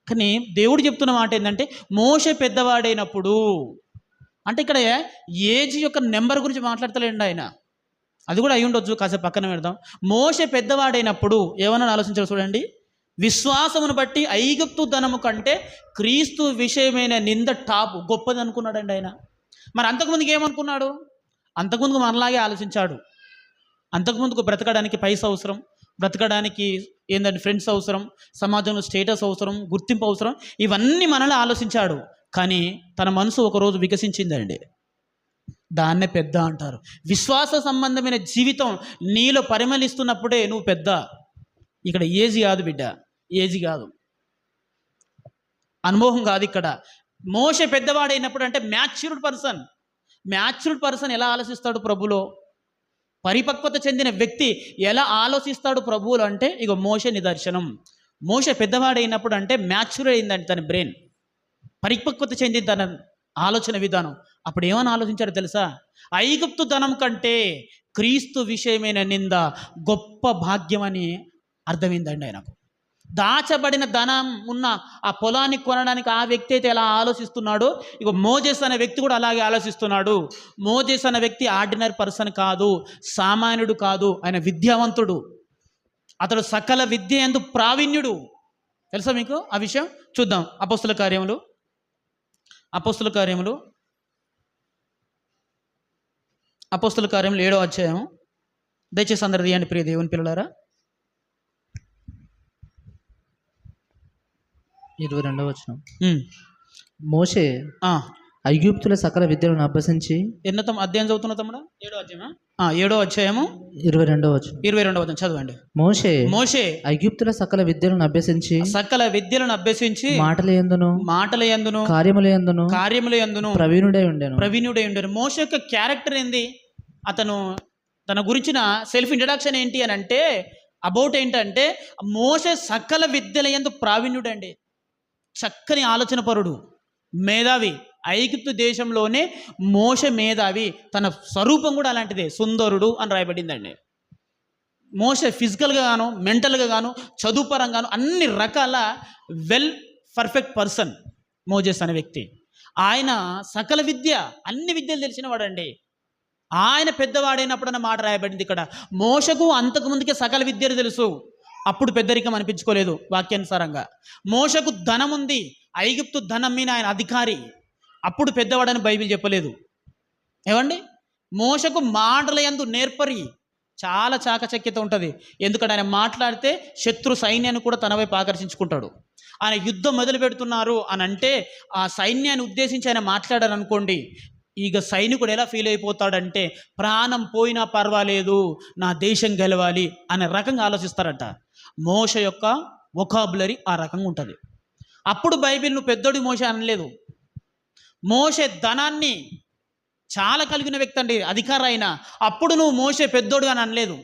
కానీ దేవుడు చెప్తున్న మాట ఏంటంటే, మోషే పెద్దవాడైనప్పుడు అంటే ఇక్కడ ఏజ్ యొక్క నెంబర్ గురించి మాట్లాడతలేండి ఆయన. అది కూడా అయి ఉండొచ్చు, కాసేపు పక్కన పెడదాం. మోషే పెద్దవాడైనప్పుడు ఏమన్నా ఆలోచించాలి చూడండి. విశ్వాసమును బట్టి ఐగుప్తు ధనము కంటే క్రీస్తు విషయమైన నింద టాప్ గొప్పది అనుకున్నాడండి ఆయన. మరి అంతకుముందుకు ఏమనుకున్నాడు? అంతకుముందుకు మనలాగే ఆలోచించాడు. అంతకుముందుకు బ్రతకడానికి పైసా అవసరం, బ్రతకడానికి ఏంటంటే ఫ్రెండ్స్ అవసరం, సమాజంలో స్టేటస్ అవసరం, గుర్తింపు అవసరం, ఇవన్నీ మనలో ఆలోచించాడు. కానీ తన మనసు ఒకరోజు వికసించిందండి. దాన్నే పెద్ద అంటారు. విశ్వాస సంబంధమైన జీవితం నీలో పరిమళిస్తున్నప్పుడే నువ్వు పెద్ద. ఇక్కడ ఏజీ కాదు బిడ్డ, ఏజీ కాదు, అనుభవం కాదు. ఇక్కడ మోషే పెద్దవాడైనప్పుడు అంటే మ్యాచ్యూర్డ్ పర్సన్ ఎలా ఆలోచిస్తాడు ప్రభులో? పరిపక్వత చెందిన వ్యక్తి ఎలా ఆలోచిస్తాడు ప్రభువులు అంటే ఇక మోషే నిదర్శనం. మోషే పెద్దవాడైనప్పుడు అంటే మ్యాచ్యూర్ అయిందండి తన బ్రెయిన్, పరిపక్వత చెంది తన ఆలోచన విధానం. అప్పుడు ఏమని ఆలోచించాడో తెలుసా? ఐగుప్తు ధనం కంటే క్రీస్తు విషయమైన నింద గొప్ప భాగ్యం అని అర్థమైందండి ఆయనకు. దాచబడిన ధనం ఉన్న ఆ పొలాన్ని కొనడానికి ఆ వ్యక్తి అయితే ఎలా ఆలోచిస్తున్నాడో, ఇక మోజెస్ అనే వ్యక్తి కూడా అలాగే ఆలోచిస్తున్నాడు. మోజెస్ అనే వ్యక్తి ఆర్డినరీ పర్సన్ కాదు, సామాన్యుడు కాదు, ఆయన విద్యావంతుడు. అతడు సకల విద్య యందు ప్రావీణ్యుడు. తెలుసా మీకు ఆ విషయం? చూద్దాం. అపోస్తుల కార్యములు 7వ అధ్యాయం. దయచేసి అందరు తీయండి ప్రియ దేవుని పిల్లలారా. 22వ వచనం. ఉమ్. మోషే ఆ, ఐగుప్తుల సకల విద్యలను అభ్యసించి ఎన్నో అధ్యాయం చదువుతున్నా తమ్ముడా? 7వ అధ్యాయమా? 7వ అధ్యాయము 22వ వచనం. 22వ వచనం చదవండి. మోషే ఐగుప్తుల సకల విద్యలను అభ్యసించి సకల విద్యలను అభ్యసించి మాటల యందును కార్యముల యందును ప్రవీణుడై ఉండెను. మోషే యొక్క క్యారెక్టర్ ఏంది? అతను తన గురించిన సెల్ఫ్ ఇంట్రడక్షన్ ఏంటి అని అంటే, అబౌట్ ఏంటంటే, మోషే సకల విద్యల యందు ప్రావీణ్యుడండి. చక్కని ఆలోచన పరుడు, మేధావి. ఐగుప్తు దేశంలోనే మోషే మేధావి. తన స్వరూపం కూడా అలాంటిదే, సుందరుడు అని రాయబడిందండి. మోషే ఫిజికల్గా గాను, మెంటల్గా గాను, చదువు పరంగాను అన్ని రకాల వెల్ పర్ఫెక్ట్ పర్సన్ మోజెస్ అనే వ్యక్తి. ఆయన సకల విద్య, అన్ని విద్యలు తెలిసిన వాడండి. ఆయన పెద్దవాడైనప్పుడు అన్న మాట రాయబడింది ఇక్కడ. మోషకు అంతకుముందుకే సకల విద్యలు తెలుసు, అప్పుడు పెద్దరికం అనిపించుకోలేదు వాక్యానుసారంగా. మోషకు ధనం ఉంది, ఐగుప్తు ధనం మీద ఆయన అధికారి, అప్పుడు పెద్దవాడని బైబిల్ చెప్పలేదు. ఏమండి? మోషకు మాటల యందు నేర్పరి, చాలా చాకచక్యత ఉంటుంది. ఎందుకంటే ఆయన మాట్లాడితే శత్రు సైన్యాన్ని కూడా తన వైపు ఆకర్షించుకుంటాడు. ఆయన యుద్ధం మొదలు పెడుతున్నారు అని అంటే ఆ సైన్యాన్ని ఉద్దేశించి ఆయన మాట్లాడారు అనుకోండి, ఇక సైనికుడు ఎలా ఫీల్ అయిపోతాడంటే, ప్రాణం పోయినా పర్వాలేదు, నా దేశం గెలవాలి అనే రకంగా ఆలోచిస్తారట. మోషే యొక్క వొకాబులరీ ఆ రకంగా ఉంటుంది. అప్పుడు బైబిల్ నువ్వు పెద్దోడి మోషే అనలేదు. మోషే ధనాన్ని చాలా కలిగిన వ్యక్తి అండి, అధికార అయినా. అప్పుడు నువ్వు మోషే పెద్దోడు అని అనలేదు,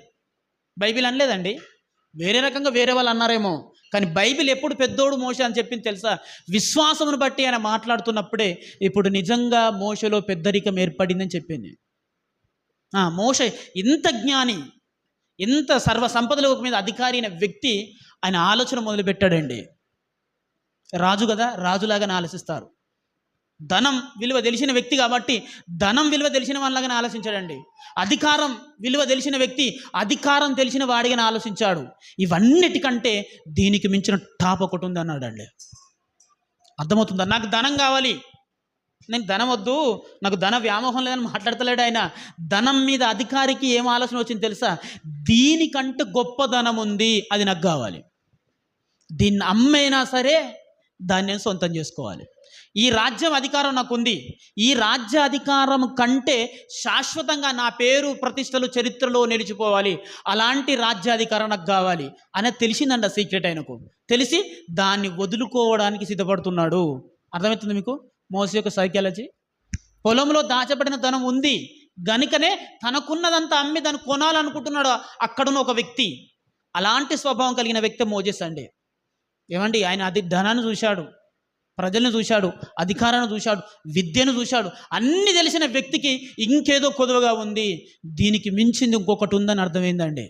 బైబిల్ అనలేదండి. వేరే రకంగా వేరే వాళ్ళు అన్నారేమో, కానీ బైబిల్ ఎప్పుడు పెద్దోడు మోషే అని చెప్పింది తెలుసా? విశ్వాసమును బట్టి ఆయన మాట్లాడుతున్నప్పుడే ఇప్పుడు నిజంగా మోషేలో పెద్దరికం ఏర్పడిందని చెప్పింది. మోషే ఇంత జ్ఞాని, ఇంత సర్వ సంపదల మీద అధికారి అయిన వ్యక్తి ఆయన ఆలోచన మొదలుపెట్టాడండి. రాజు కదా, రాజులాగానే ఆలోచిస్తారు. ధనం విలువ తెలిసిన వ్యక్తి కాబట్టి ధనం విలువ తెలిసిన వాళ్ళలాగానే ఆలోచించాడండి. అధికారం విలువ తెలిసిన వ్యక్తి అధికారం తెలిసిన వాడిగానే ఆలోచించాడు. ఇవన్నిటికంటే దీనికి మించిన టాప్ ఒకటి ఉంది అన్నాడండి. అర్థమవుతుందా? నాకు ధనం కావాలి, నేను ధనం వద్దు, నాకు ధన వ్యామోహం లేదని మాట్లాడతలేడు ఆయన. ధనం మీద అధికారికి ఏం ఆలోచన వచ్చింది తెలుసా? దీనికంటే గొప్ప ధనం ఉంది, అది నాకు కావాలి. దీన్ని అమ్మైనా సరే దాన్ని నేను సొంతం చేసుకోవాలి. ఈ రాజ్యం అధికారం నాకు ఉంది, ఈ రాజ్య అధికారం కంటే శాశ్వతంగా నా పేరు ప్రతిష్టలు చరిత్రలో నిలిచిపోవాలి, అలాంటి రాజ్యాధికారం నాకు కావాలి అనేది తెలిసిందండి. ఆ సీక్రెట్ ఆయనకు తెలిసి దాన్ని వదులుకోవడానికి సిద్ధపడుతున్నాడు. అర్థమవుతుంది మీకు మోషే యొక్క సైకాలజీ? పొలంలో దాచబడిన ధనం ఉంది గనుకనే తనకున్నదంతా అమ్మి దాన్ని కొనాలనుకుంటున్నాడు అక్కడున్న ఒక వ్యక్తి. అలాంటి స్వభావం కలిగిన వ్యక్తి మోజెస్ అండి. ఏమండి? ఆయన ధనాన్ని చూశాడు, ప్రజలను చూశాడు, అధికారాన్ని చూశాడు, విద్యను చూశాడు. అన్ని తెలిసిన వ్యక్తికి ఇంకేదో కొదువగా ఉంది, దీనికి మించింది ఇంకొకటి ఉందని అర్థమైందండి.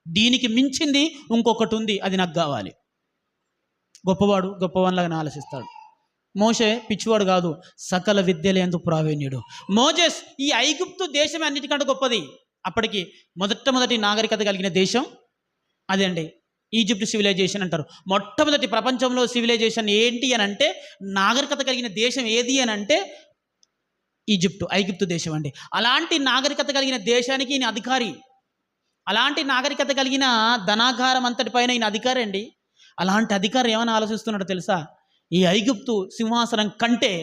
దీనికి మించింది ఇంకొకటి ఉంది, అది నాకు కావాలి. గొప్పవాడు గొప్పవానిలాగా ఆలోచిస్తాడు. మోషే పిచ్చివాడు కాదు, సకల విద్యలందు ప్రావీణ్యుడు. మోజెస్ ఈ ఐగుప్తు దేశం అన్నిటికంటే గొప్పది. అప్పటికి మొదటి నాగరికత కలిగిన దేశం అదే అండి, ఈజిప్ట్ సివిలైజేషన్ అంటారు. మొట్టమొదటి ప్రపంచంలో సివిలైజేషన్ ఏంటి అని అంటే, నాగరికత కలిగిన దేశం ఏది అని అంటే ఐగుప్తు దేశం అండి. అలాంటి నాగరికత కలిగిన దేశానికి ఈయన అధికారి. అలాంటి నాగరికత కలిగిన ధనాగారం అంతటి పైన ఈయన అధికారి అండి. అలాంటి అధికారం ఏమైనా ఆలోచిస్తున్నాడో తెలుసా? ఈ ఐగుప్తు సింహాసనం కంటే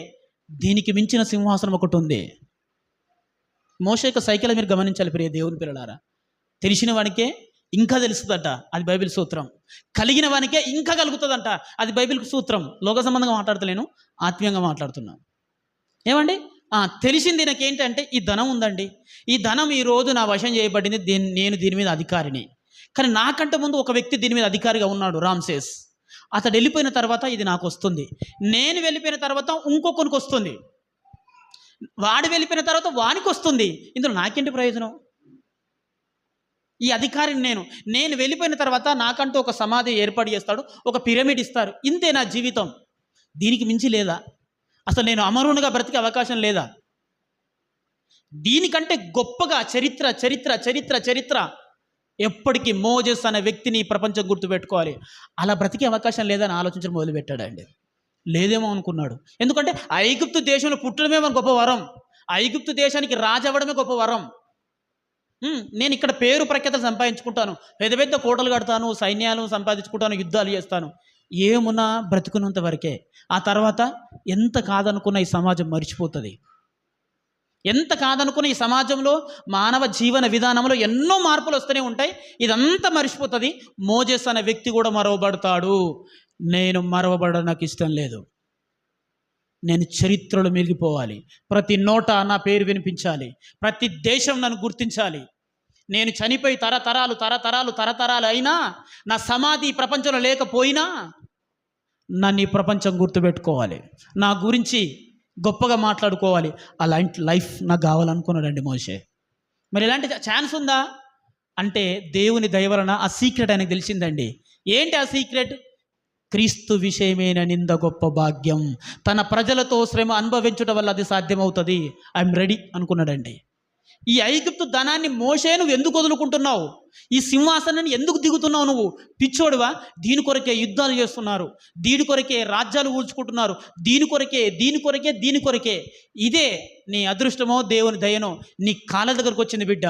దీనికి మించిన సింహాసనం ఒకటి ఉంది. మోషే యొక్క సైకిల్ మీరు గమనించాలి ప్రియ దేవుని పిల్లలారా. తెలిసిన వానికే ఇంకా తెలుస్తుందట, అది బైబిల్ సూత్రం. కలిగిన వానికే ఇంకా కలుగుతుందంట, అది బైబిల్ సూత్రం. లోక సంబంధంగా మాట్లాడతలేను, ఆత్మీయంగా మాట్లాడుతున్నాను. ఏమండి? తెలిసింది నాకేంటంటే ఈ ధనం ఉందండి, ఈ ధనం ఈరోజు నా వశం చేయబడింది, నేను దీని మీద అధికారిని. కానీ నాకంటే ముందు ఒక వ్యక్తి దీని మీద అధికారిగా ఉన్నాడు, రామ్సేస్. అతడు వెళ్ళిపోయిన తర్వాత ఇది నాకు వస్తుంది, నేను వెళ్ళిపోయిన తర్వాత ఇంకొకరికి వస్తుంది, వాడు వెళ్ళిపోయిన తర్వాత వానికి వస్తుంది. ఇందులో నాకేంటి ప్రయోజనం? ఈ అధికారిని నేను వెళ్ళిపోయిన తర్వాత నాకంటూ ఒక సమాధి ఏర్పాటు చేస్తాడు, ఒక పిరమిడ్ ఇస్తారు. ఇంతే నా జీవితం, దీనికి మించి లేదా? అసలు నేను అమరునిగా బ్రతికే అవకాశం లేదా? దీనికంటే గొప్పగా చరిత్ర చరిత్ర చరిత్ర చరిత్ర ఎప్పటికీ మోజెస్ అనే వ్యక్తిని ప్రపంచం గుర్తుపెట్టుకోవాలి. అలా బ్రతికే అవకాశం లేదని ఆలోచించడం మొదలుపెట్టాడండి. లేదేమో అనుకున్నాడు. ఎందుకంటే ఐగుప్తు దేశంలో పుట్టడమే మన గొప్ప వరం, ఐగుప్తు దేశానికి రాజు అవ్వడమే గొప్ప వరం. నేను ఇక్కడ పేరు ప్రఖ్యాతలు సంపాదించుకుంటాను, పెద్ద పెద్ద కోటలు కడతాను, సైన్యాలు సంపాదించుకుంటాను, యుద్ధాలు చేస్తాను, ఏమున్నా బ్రతుకున్నంత వరకే. ఆ తర్వాత ఎంత కాదనుకున్న ఈ సమాజం మర్చిపోతుంది. ఎంత కాదనుకున్న ఈ సమాజంలో మానవ జీవన విధానంలో ఎన్నో మార్పులు వస్తూనే ఉంటాయి. ఇదంతా మర్చిపోతుంది. మోజెస్ అనే వ్యక్తి కూడా మరవబడతాడు. నేను మరవబడడం నాకు ఇష్టం లేదు. నేను చరిత్రలో మిగిలిపోవాలి. ప్రతి నోట నా పేరు వినిపించాలి. ప్రతి దేశం నన్ను గుర్తించాలి. నేను చనిపోయి తరతరాలు తరతరాలు తరతరాలు అయినా, నా సమాధి ఈ ప్రపంచంలో లేకపోయినా, నన్ను ఈ ప్రపంచం గుర్తుపెట్టుకోవాలి, నా గురించి గొప్పగా మాట్లాడుకోవాలి. అలాంటి లైఫ్ నాకు కావాలనుకున్నాడండి మోషే. మరి ఇలాంటి ఛాన్స్ ఉందా అంటే దేవుని దయ వలన ఆ సీక్రెట్ ఆయనకు తెలిసిందండి. ఏంటి ఆ సీక్రెట్? క్రీస్తు విషయమైన నింద గొప్ప భాగ్యం. తన ప్రజలతో శ్రమ అనుభవించడం వల్ల అది సాధ్యమవుతుంది. ఐఎమ్ రెడీ అనుకున్నాడండి. ఈ ఐగుప్తు ధనాన్ని మోషే నువ్వు ఎందుకు వదులుకుంటున్నావు? ఈ సింహాసనాన్ని ఎందుకు దిగుతున్నావు? నువ్వు పిచ్చోడువా? దీని కొరకే యుద్ధాలు చేస్తున్నారు, దీని కొరకే రాజ్యాలు ఊడ్చుకుంటున్నారు, దీని కొరకే దీని కొరకే దీని కొరకే. ఇదే నీ అదృష్టమో దేవుని దయనో నీ కాళ్ళ దగ్గరకు వచ్చింది బిడ్డ,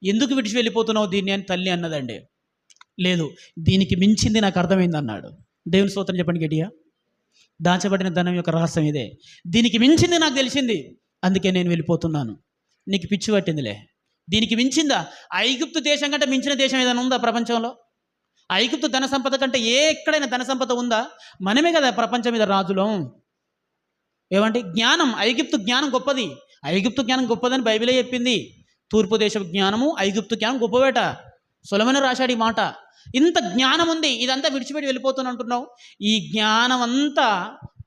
ఎందుకు విడిచి వెళ్ళిపోతున్నావు దీన్ని అని తల్లి అన్నదండి. లేదు, దీనికి మించింది నాకు అర్థమైంది అన్నాడు. దేవుని స్తోత్రం చెప్పండి గట్టిగా. దాచబడిన ధనం యొక్క రహస్యం ఇదే. దీనికి మించింది నాకు తెలిసింది, అందుకే నేను వెళ్ళిపోతున్నాను. నీకు పిచ్చి పట్టిందిలే. దీనికి మించిందా? ఐగుప్తు దేశం కంటే మించిన దేశం ఏదైనా ఉందా ప్రపంచంలో? ఐగుప్తు ధన సంపద కంటే ఎక్కడైనా ధన సంపద ఉందా? మనమే కదా ప్రపంచం మీద రాజులం. ఏమంటే జ్ఞానం, ఐగుప్తు జ్ఞానం గొప్పది. ఐగుప్తు జ్ఞానం గొప్పదని బైబిలే చెప్పింది. తూర్పు దేశ జ్ఞానము ఐగుప్తు జ్ఞానం గొప్పవేట. సొలొమోను రాశాడు ఈ మాట. ఇంత జ్ఞానం ఉంది, ఇదంతా విడిచిపెట్టి వెళ్ళిపోతాను అంటున్నావు. ఈ జ్ఞానం అంతా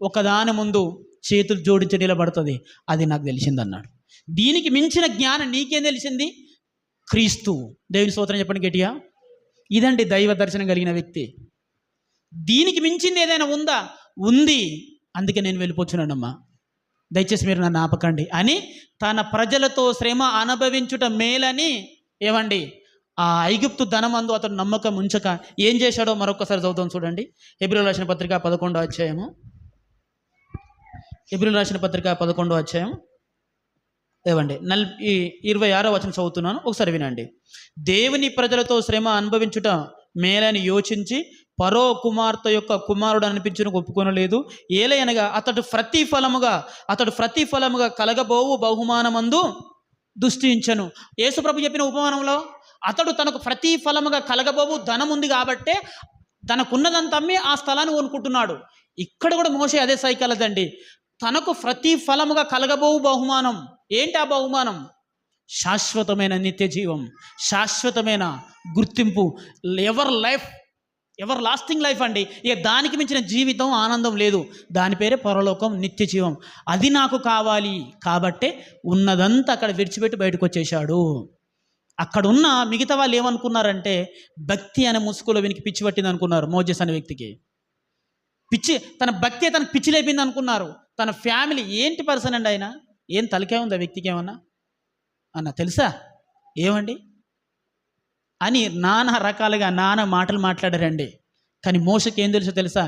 ఒకదాని ముందు చేతులు జోడించి నిలబడుతుంది. అది నాకు తెలిసిందన్నాడు. దీనికి మించిన జ్ఞానం నీకేం తెలిసింది? క్రీస్తు. దేవుని స్తోత్రం చెప్పండి గట్టిగా. ఇదండి దైవ దర్శనం కలిగిన వ్యక్తి. దీనికి మించింది ఏదైనా ఉందా? ఉంది, అందుకే నేను వెళ్ళిపోతున్నానమ్మా, దయచేసి మీరు నన్ను ఆపకండి అని తన ప్రజలతో శ్రమ అనుభవించుట మేలని ఏమండి ఆ ఐగుప్తు ధనమందు అతను నమ్మకం ఉంచక ఏం చేశాడో మరొకసారి చదువుతాం చూడండి. హెబ్రీయులకు రాసిన పత్రిక 11వ అధ్యాయము. హెబ్రీయులకు రాసిన పత్రిక 11వ అధ్యాయం ఏవండి 26వ వచనం చదువుతున్నాను, ఒకసారి వినండి. దేవుని ప్రజలతో శ్రమ అనుభవించుట మేలని యోచించి పరో కుమార్తె యొక్క కుమారుడు అనిపించును ఒప్పుకొనలేదు. ఏలయనగా అతడు ప్రతిఫలముగా కలగబోవు బహుమానమందు దృష్టించను. యేసుప్రభు చెప్పిన ఉపమానంలో అతడు తనకు ప్రతిఫలముగా కలగబోవు ధనం ఉంది కాబట్టే తనకున్నదంతా అమ్మి ఆ స్థలాన్ని కొనుక్కుంటున్నాడు. ఇక్కడ కూడా మోషే అదే సైకాలజీ అండి. తనకు ప్రతిఫలముగా కలగబోవు బహుమానం ఏంటి? ఆ బహుమానం శాశ్వతమైన నిత్య జీవం, శాశ్వతమైన గుర్తింపు, ఎవర్ లాస్టింగ్ లైఫ్ అండి. ఇక దానికి మించిన జీవితం, ఆనందం లేదు. దాని పేరే పరలోకం, నిత్య జీవం. అది నాకు కావాలి కాబట్టే ఉన్నదంతా అక్కడ విడిచిపెట్టి బయటకు వచ్చేసాడు. అక్కడ ఉన్న మిగతా వాళ్ళు ఏమనుకున్నారంటే భక్తి అనే ముసుగులో వీనికి పిచ్చి పట్టింది అనుకున్నారు. మోజెస్ అనే వ్యక్తికి పిచ్చి, తన భక్తి తనకు పిచ్చి లేపింది అనుకున్నారు. తన ఫ్యామిలీ ఏంటి పర్సన్ అండి ఆయన? ఏం తలకే ఉంది ఆ వ్యక్తికి ఏమన్నా అన్న తెలుసా ఏమండి అని నానా రకాలుగా నానా మాటలు మాట్లాడారండి. కానీ మోషకి ఏం తెలుసో తెలుసా?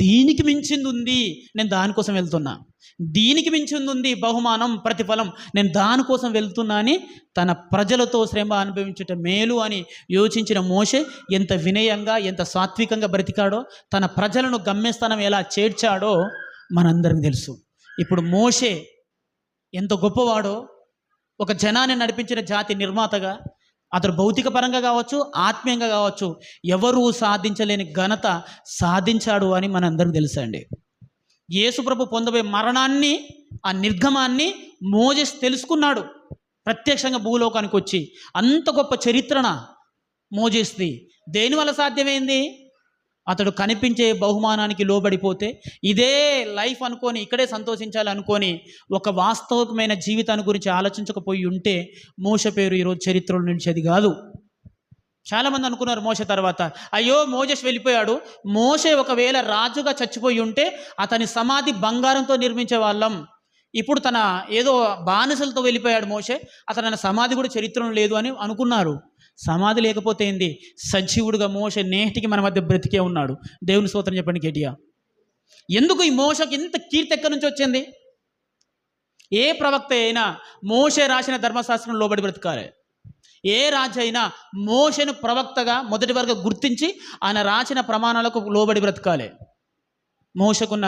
దీనికి మించింది ఉంది, నేను దానికోసం వెళ్తున్నా. దీనికి మించింది ఉంది బహుమానం, ప్రతిఫలం, నేను దానికోసం వెళ్తున్నా అని తన ప్రజలతో శ్రమ అనుభవించుట మేలు అని యోచించిన మోషే ఎంత వినయంగా, ఎంత సాత్వికంగా బ్రతికాడో, తన ప్రజలను గమ్యస్థానం ఎలా చేర్చాడో మనందరికీ తెలుసు. ఇప్పుడు మోషే ఎంత గొప్పవాడో, ఒక జనాన్ని నడిపించిన జాతి నిర్మాతగా అతడు భౌతిక పరంగా కావచ్చు, ఆత్మీయంగా కావచ్చు, ఎవరూ సాధించలేని ఘనత సాధించాడు అని మనందరికీ తెలుసండి. యేసుప్రభు పొందబోయే మరణాన్ని, ఆ నిర్గమాన్ని మోజెస్ తెలుసుకున్నాడు ప్రత్యక్షంగా భూలోకానికి వచ్చి. అంత గొప్ప చరిత్రన మోజెస్ది. దేనివల్ల సాధ్యమైంది? అతడు కనిపించే బహుమానానికి లోబడిపోతే ఇదే లైఫ్ అనుకొని, ఇక్కడే సంతోషించాలి అనుకొని, ఒక వాస్తవికమైన జీవితాన్ని గురించి ఆలోచించకపోయి ఉంటే మోషే పేరు ఈరోజు చరిత్రలో నిలిచేది కాదు. చాలామంది అనుకున్నారు మోషే తర్వాత, అయ్యో మోజెస్ వెళ్ళిపోయాడు, మోషే ఒకవేళ రాజుగా చచ్చిపోయి ఉంటే అతని సమాధి బంగారంతో నిర్మించే వాళ్ళం. ఇప్పుడు తన ఏదో బానిసలతో వెళ్ళిపోయాడు మోషే, అతని సమాధి కూడా చరిత్రలో లేదు అని అనుకున్నారు. సమాధి లేకపోతే ఏంది, సజీవుడుగా మోషే నేటికి మన మధ్య బ్రతికే ఉన్నాడు. దేవుని స్తోత్రం చెప్పండి గట్టిగా. ఎందుకు ఈ మోషకి ఇంత కీర్తి ఎక్కడి నుంచి వచ్చింది? ఏ ప్రవక్త అయినా మోషే రాసిన ధర్మశాస్త్రం లోబడి బ్రతకాలి. ఏ రాజు అయినా మోషేను ప్రవక్తగా మొదటి వరకు గుర్తించి ఆయన రాసిన ప్రమాణాలకు లోబడి బ్రతకాలి. మోషకున్న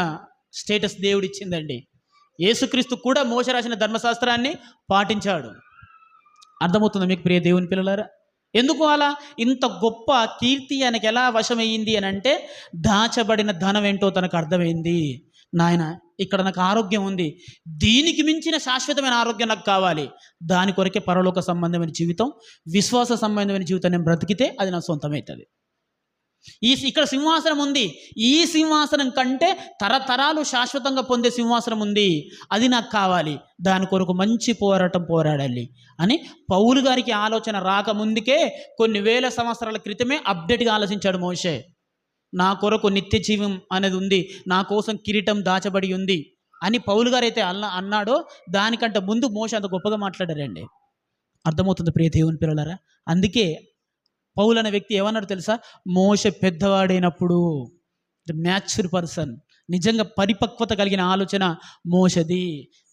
స్టేటస్ దేవుడు ఇచ్చిందండి. యేసుక్రీస్తు కూడా మోషే రాసిన ధర్మశాస్త్రాన్ని పాటించాడు. అర్థమవుతుంది మీకు ప్రియ దేవుని పిల్లలారా? ఎందుకు అలా ఇంత గొప్ప కీర్తి ఆయనకి ఎలా వశమయ్యింది అని అంటే, దాచబడిన ధనం ఏంటో తనకు అర్థమైంది. నాయన, ఇక్కడ నాకు ఆరోగ్యం ఉంది, దీనికి మించిన శాశ్వతమైన ఆరోగ్యం నాకు కావాలి, దాని కొరకే పరలోక సంబంధమైన జీవితం, విశ్వాస సంబంధమైన జీవితం నేను బ్రతికితే అది నా సొంతమవుతుంది. ఇక్కడ సింహాసనం ఉంది, ఈ సింహాసనం కంటే తరతరాలు శాశ్వతంగా పొందే సింహాసనం ఉంది, అది నాకు కావాలి, దాని కొరకు మంచి పోరాటం పోరాడాలి అని పౌలు గారికి ఆలోచన రాకముందుకే కొన్ని వేల సంవత్సరాల క్రితమే అప్డేట్గా ఆలోచించాడు మోషే. నా కొరకు నిత్య జీవం అనేది ఉంది, నా కోసం కిరీటం దాచబడి ఉంది అని పౌలు గారు అయితే అన్నాడో దానికంటే ముందు మోషే అంత గొప్పగా మాట్లాడారండి. అర్థమవుతుంది ప్రియ దేవుని పిల్లలారా? అందుకే పౌలు అనే వ్యక్తి ఏమన్నాడు తెలుసా? మోషే పెద్దవాడైనప్పుడు, ద మ్యాచ్యూర్ పర్సన్, నిజంగా పరిపక్వత కలిగిన ఆలోచన మోషది.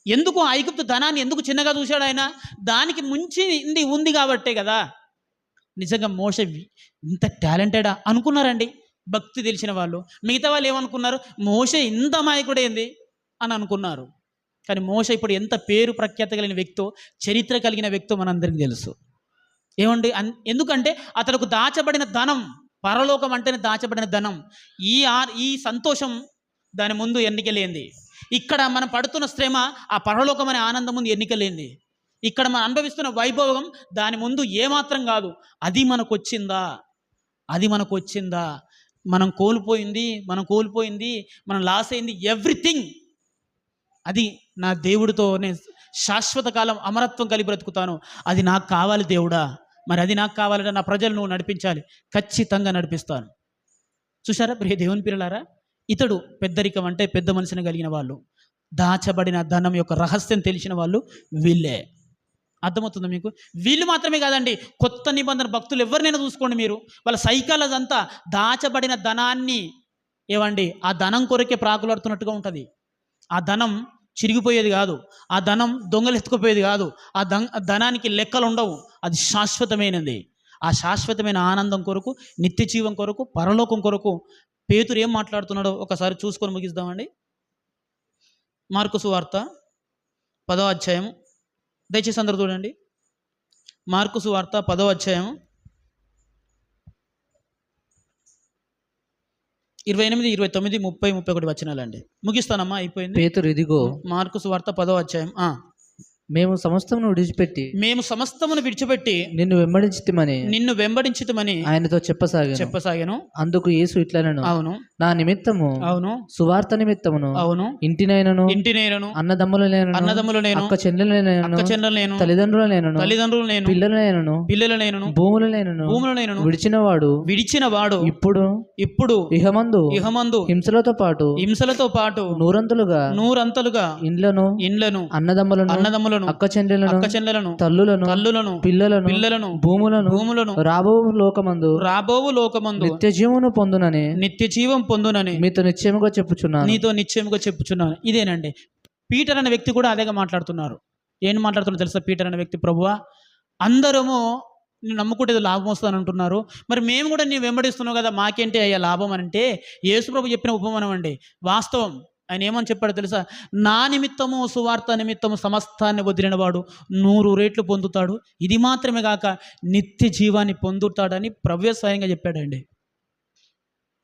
ఎందుకు ఐగుప్తు ధనాన్ని ఎందుకు చిన్నగా చూశాడు ఆయన? దానికి ముంచింది ఉంది కాబట్టే కదా. నిజంగా మోషే ఇంత టాలెంటెడా అనుకున్నారండి భక్తి తెలిసిన వాళ్ళు. మిగతా వాళ్ళు ఏమనుకున్నారు? మోషే ఇంత అమాయకుడేంది అని అనుకున్నారు. కానీ మోషే ఇప్పుడు ఎంత పేరు ప్రఖ్యాత కలిగిన వ్యక్తో, చరిత్ర కలిగిన వ్యక్తో మనందరికీ తెలుసు. ఏమండి? ఎందుకంటే అతనికి దాచబడిన ధనం, పరలోకం అంటేనే దాచబడిన ధనం. ఈ సంతోషం దాని ముందు ఎన్నికలేంది. ఇక్కడ మనం పడుతున్న శ్రమ ఆ పరలోకం అనే ఆనందం ముందు ఎన్నికలేంది. ఇక్కడ మనం అనుభవిస్తున్న వైభోగం దాని ముందు ఏమాత్రం కాదు. అది మనకు వచ్చిందా? మనం కోల్పోయింది, మనం లాస్ అయింది, ఎవ్రీథింగ్ అది నా దేవుడితో నేను శాశ్వత కాలం అమరత్వం కలిగి బ్రతుకుతాను, అది నాకు కావాలి దేవుడా. మరి అది నాకు కావాలంటే నా ప్రజలు నువ్వు నడిపించాలి, ఖచ్చితంగా నడిపిస్తాను. చూసారా ప్రియ దేవుని పిల్లలారా? ఇతడు పెద్దరికం అంటే పెద్ద మనిషిని కలిగిన వాళ్ళు, దాచబడిన ధనం యొక్క రహస్యం తెలిసిన వాళ్ళు వీళ్ళే. అర్థమవుతుందా మీకు? వీళ్ళు మాత్రమే కాదండి, కొత్త నిబంధన భక్తులు ఎవరినైనా చూసుకోండి మీరు, వాళ్ళ సైకాలజీ అంతా దాచబడిన ధనాన్ని ఏవండి ఆ ధనం కొరకే ప్రాకులాడుతున్నట్టుగా ఉంటుంది. ఆ ధనం చిరిగిపోయేది కాదు, ఆ ధనం దొంగలు ఎత్తుకుపోయేది కాదు, ఆ ధనానికి లెక్కలు ఉండవు, అది శాశ్వతమైనది. ఆ శాశ్వతమైన ఆనందం కొరకు, నిత్య జీవం కొరకు, పరలోకం కొరకు పేతురు ఏం మాట్లాడుతున్నాడో ఒకసారి చూసుకొని ముగిద్దామండి. మార్కు సువార్త 10వ అధ్యాయం, దయచేసి అందరూ చూడండి. మార్కు సువార్త 10వ అధ్యాయం 28, 29, 30, 31 వచనాలండి. ముగిస్తానమ్మా, అయిపోయింది. పేతురు, ఇదిగో మార్కు సువార్త 10వ అధ్యాయం. మేము సమస్తమును విడిచిపెట్టి నిన్ను వెంబడించితిమని ఆయనతో చెప్పసాగాను. అందుకు యేసు ఇట్లనెను, అవును, నా నిమిత్తము, అవును, సువార్త నిమిత్తమును, అవును, ఇంటినైనను అన్నదమ్ములనైనను అక్క చెల్లెలనైనను తల్లిదండ్రులనైనను పిల్లలనైనను భూములనైనను విడిచినవాడు ఇప్పుడు ఇహమందు హింసలతో పాటు నూరంతలుగా ఇండ్లను అన్నదమ్ములను అక్క చెల్లెలను తల్లులను పిల్లలను భూములను రాబోవు లోకమందు నిత్య జీవం పొందునని నీతో నిశ్చయముగా చెప్పుచున్నాను. ఇదేనండి. పీటర్ అనే వ్యక్తి కూడా అదేగా మాట్లాడుతున్నారు. ఏం మాట్లాడుతున్నారు తెలుసా? పీటర్ అనే వ్యక్తి, ప్రభువా, అందరము నేను నమ్ముకుంటే లాభం వస్తుందని అంటున్నారు, మరి మేము కూడా నేను వెంబడిస్తున్నావు కదా, మాకేంటి అయ్యా లాభం అని అంటే, యేసు ప్రభు చెప్పిన ఉపమానం అండి, వాస్తవం. ఆయన ఏమని చెప్పాడో తెలుసా? నా నిమిత్తము, సువార్త నిమిత్తము సమస్తాన్ని వదిలినవాడు 100 రెట్లు పొందుతాడు, ఇది మాత్రమే కాక నిత్య జీవాన్ని పొందుతాడని ప్రభువే స్వయంగా చెప్పాడండి.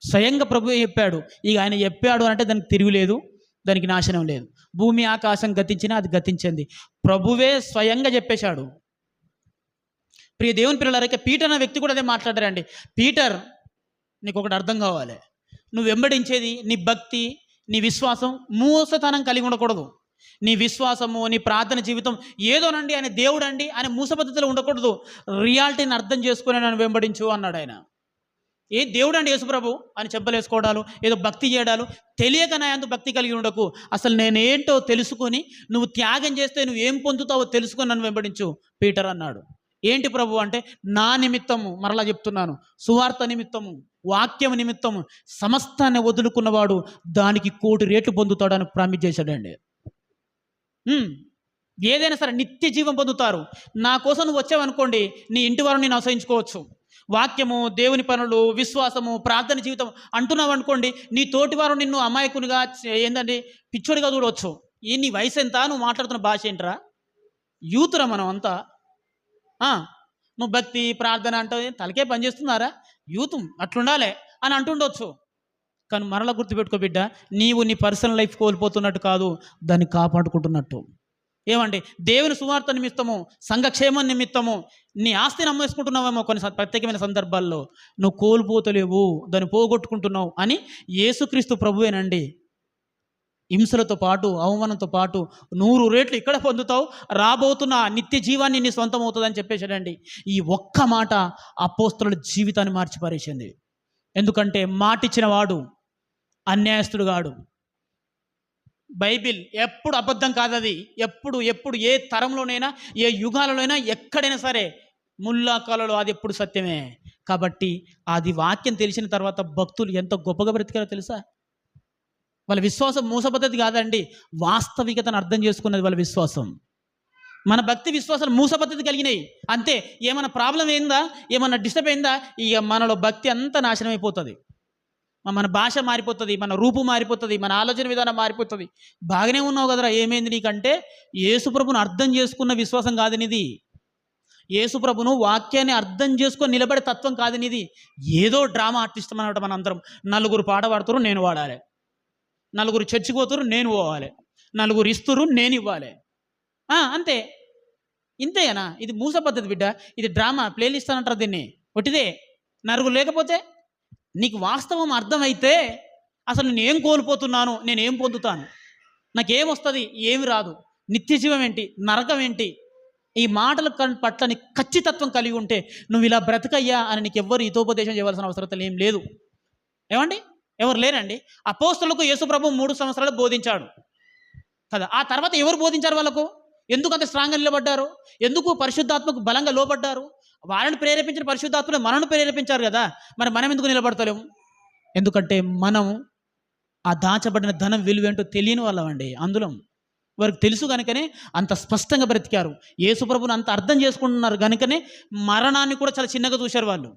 స్వయంగా ప్రభువే చెప్పాడు. ఇక ఆయన చెప్పాడు అంటే దానికి తిరుగులేదు, దానికి నాశనం లేదు. భూమి ఆకాశం గతించినా అది గతించింది, ప్రభువే స్వయంగా చెప్పేశాడు. ప్రియ దేవుని పిల్లలారా, పీటర్ అనే వ్యక్తి కూడా అదే మాట్లాడారండి. పీటర్, నీకు ఒకటి అర్థం కావాలి, నువ్వు వెంబడించేది నీ భక్తి, నీ విశ్వాసం మోసతనం కలిగి ఉండకూడదు. నీ విశ్వాసము, నీ ప్రార్థన జీవితం ఏదోనండి, ఆయన దేవుడు అండి ఆయన మూస పద్ధతిలో ఉండకూడదు. రియాలిటీని అర్థం చేసుకుని నన్ను వెంబడించు అన్నాడు ఆయన. ఏ దేవుడు అండి యేసుప్రభు అని చెంపలేసుకోవడాలు, ఏదో భక్తి చేయడాలు, తెలియక నా యందు భక్తి కలిగి ఉండకు. అసలు నేనేంటో తెలుసుకొని నువ్వు త్యాగం చేస్తే నువ్వు ఏం పొందుతావో తెలుసుకొని నన్ను వెంబడించు పీటర్ అన్నాడు. ఏంటి ప్రభు అంటే, నా నిమిత్తము, మరలా చెప్తున్నాను, సువార్త నిమిత్తము, వాక్యం నిమిత్తము సమస్తాన్ని వదులుకున్నవాడు దానికి 1,000,000 రెట్లు పొందుతాడని ప్రామిస్ చేశాడండి. ఏదైనా సరే నిత్య జీవం పొందుతారు. నా కోసం నువ్వు వచ్చావనుకోండి, నీ ఇంటి వారు నేను అసహించుకోవచ్చు. వాక్యము, దేవుని పనులు, విశ్వాసము, ప్రార్థన జీవితం అంటున్నావు అనుకోండి, నీ తోటి వారు నిన్ను అమాయకునిగా ఏంటంటే పిచ్చోడిగా చూడవచ్చు. నీ వయసు ఎంత, నువ్వు మాట్లాడుతున్న భాష ఏంట్రా, యూతురా మనం అంతా. నువ్వు భక్తి ప్రార్థన అంటే తలకే పనిచేస్తున్నారా, యూత్ అట్లుండాలి అని అంటుండొచ్చు. కానీ మరలా గుర్తుపెట్టుకో బిడ్డ, నీవు నీ పర్సనల్ లైఫ్ కోల్పోతున్నట్టు కాదు, దాన్ని కాపాడుకుంటున్నట్టు. ఏమండి, దేవుని సువార్త నిమిత్తము, సంఘక్షేమం నిమిత్తము నీ ఆస్తిని అమ్మేసుకుంటున్నావేమో కొన్ని ప్రత్యేకమైన సందర్భాల్లో. నువ్వు కోల్పోతలేవు, దాన్ని పోగొట్టుకుంటున్నావు అని యేసుక్రీస్తు ప్రభువేనండి హింసలతో పాటు, అవమానంతో పాటు 100 రెట్లు ఇక్కడ పొందుతావు, రాబోతున్న నిత్య జీవాన్ని నీ సొంతం అవుతుందని చెప్పేశాడండి. ఈ ఒక్క మాట అపోస్తలుల జీవితాన్ని మార్చిపారేసింది. ఎందుకంటే మాటిచ్చిన వాడు అన్యాయస్తుడు కాడు. బైబిల్ ఎప్పుడు అబద్ధం కాదది. ఎప్పుడు ఏ తరంలోనైనా, ఏ యుగాలలోనైనా, ఎక్కడైనా సరే ముల్లాకాలలో అది ఎప్పుడు సత్యమే. కాబట్టి అది వాక్యం తెలిసిన తర్వాత భక్తులు ఎంత గొప్పగా బ్రతికారో తెలుసా. వాళ్ళ విశ్వాసం మూస పద్ధతి కాదండి, వాస్తవికతను అర్థం చేసుకున్నది వాళ్ళ విశ్వాసం. మన భక్తి విశ్వాసాలు మూస పద్ధతి కలిగినాయి అంతే. ఏమైనా ప్రాబ్లం అయిందా, ఏమన్నా డిస్టర్బ్ అయిందా, ఇక మనలో భక్తి అంతా నాశనం అయిపోతుంది. మన భాష మారిపోతుంది, మన రూపు మారిపోతుంది, మన ఆలోచన విధానం మారిపోతుంది. బాగానే ఉన్నావు కదరా, ఏమైంది నీకంటే యేసుప్రభును అర్థం చేసుకున్న విశ్వాసం కాదు నీది. యేసుప్రభును వాక్యాన్ని అర్థం చేసుకొని నిలబడే తత్వం కాదు నీది. ఏదో డ్రామా ఆర్టిస్ట్ అన్నమాట. మన అందరం నలుగురు పాట పాడుతారు, నేను వాడాలి. నలుగురు చర్చికి పోతారు, నేను పోవాలి. నలుగురు ఇస్తురు, నేను ఇవ్వాలి. అంతే. ఇంతేనా? ఇది మూస పద్ధతి బిడ్డ. ఇది డ్రామా, ప్లేలిస్ట్ అంటారు దీన్ని. ఒట్టిదే. నలుగురు లేకపోతే నీకు వాస్తవం అర్థమైతే అసలు నేనేం కోల్పోతున్నాను, నేనేం పొందుతాను, నాకేమొస్తుంది, ఏమి రాదు, నిత్య జీవం ఏంటి, నరకం ఏంటి, ఈ మాటల పట్ల నీకు ఖచ్చితత్వం కలిగి ఉంటే నువ్వు ఇలా బ్రతకయ్యా అని నీకు ఎవ్వరు హితోపదేశం చేయవలసిన అవసరం ఏం లేదు. ఏమండి, ఎవరు లేరండి. అపోస్తలులకు యేసుప్రభు 3 సంవత్సరాలు బోధించాడు కదా. ఆ తర్వాత ఎవరు బోధించారు వాళ్ళకు? ఎందుకు అంత స్ట్రాంగ్గా నిలబడ్డారు? ఎందుకు పరిశుద్ధాత్మకు బలంగా లోబడ్డారు? వాళ్ళని ప్రేరేపించిన పరిశుద్ధాత్మలు మనను ప్రేరేపించారు కదా. మరి మనం ఎందుకు నిలబడతలేము? ఎందుకంటే మనం ఆ దాచబడిన ధనం విలువేంటో తెలియని వాళ్ళమండి. అందులో వారికి తెలుసు కనుకనే అంత స్పష్టంగా బ్రతికారు. యేసుప్రభుని అంత అర్థం చేసుకుంటున్నారు కనుకనే మరణాన్ని కూడా చాలా చిన్నగా చూశారు. వాళ్ళు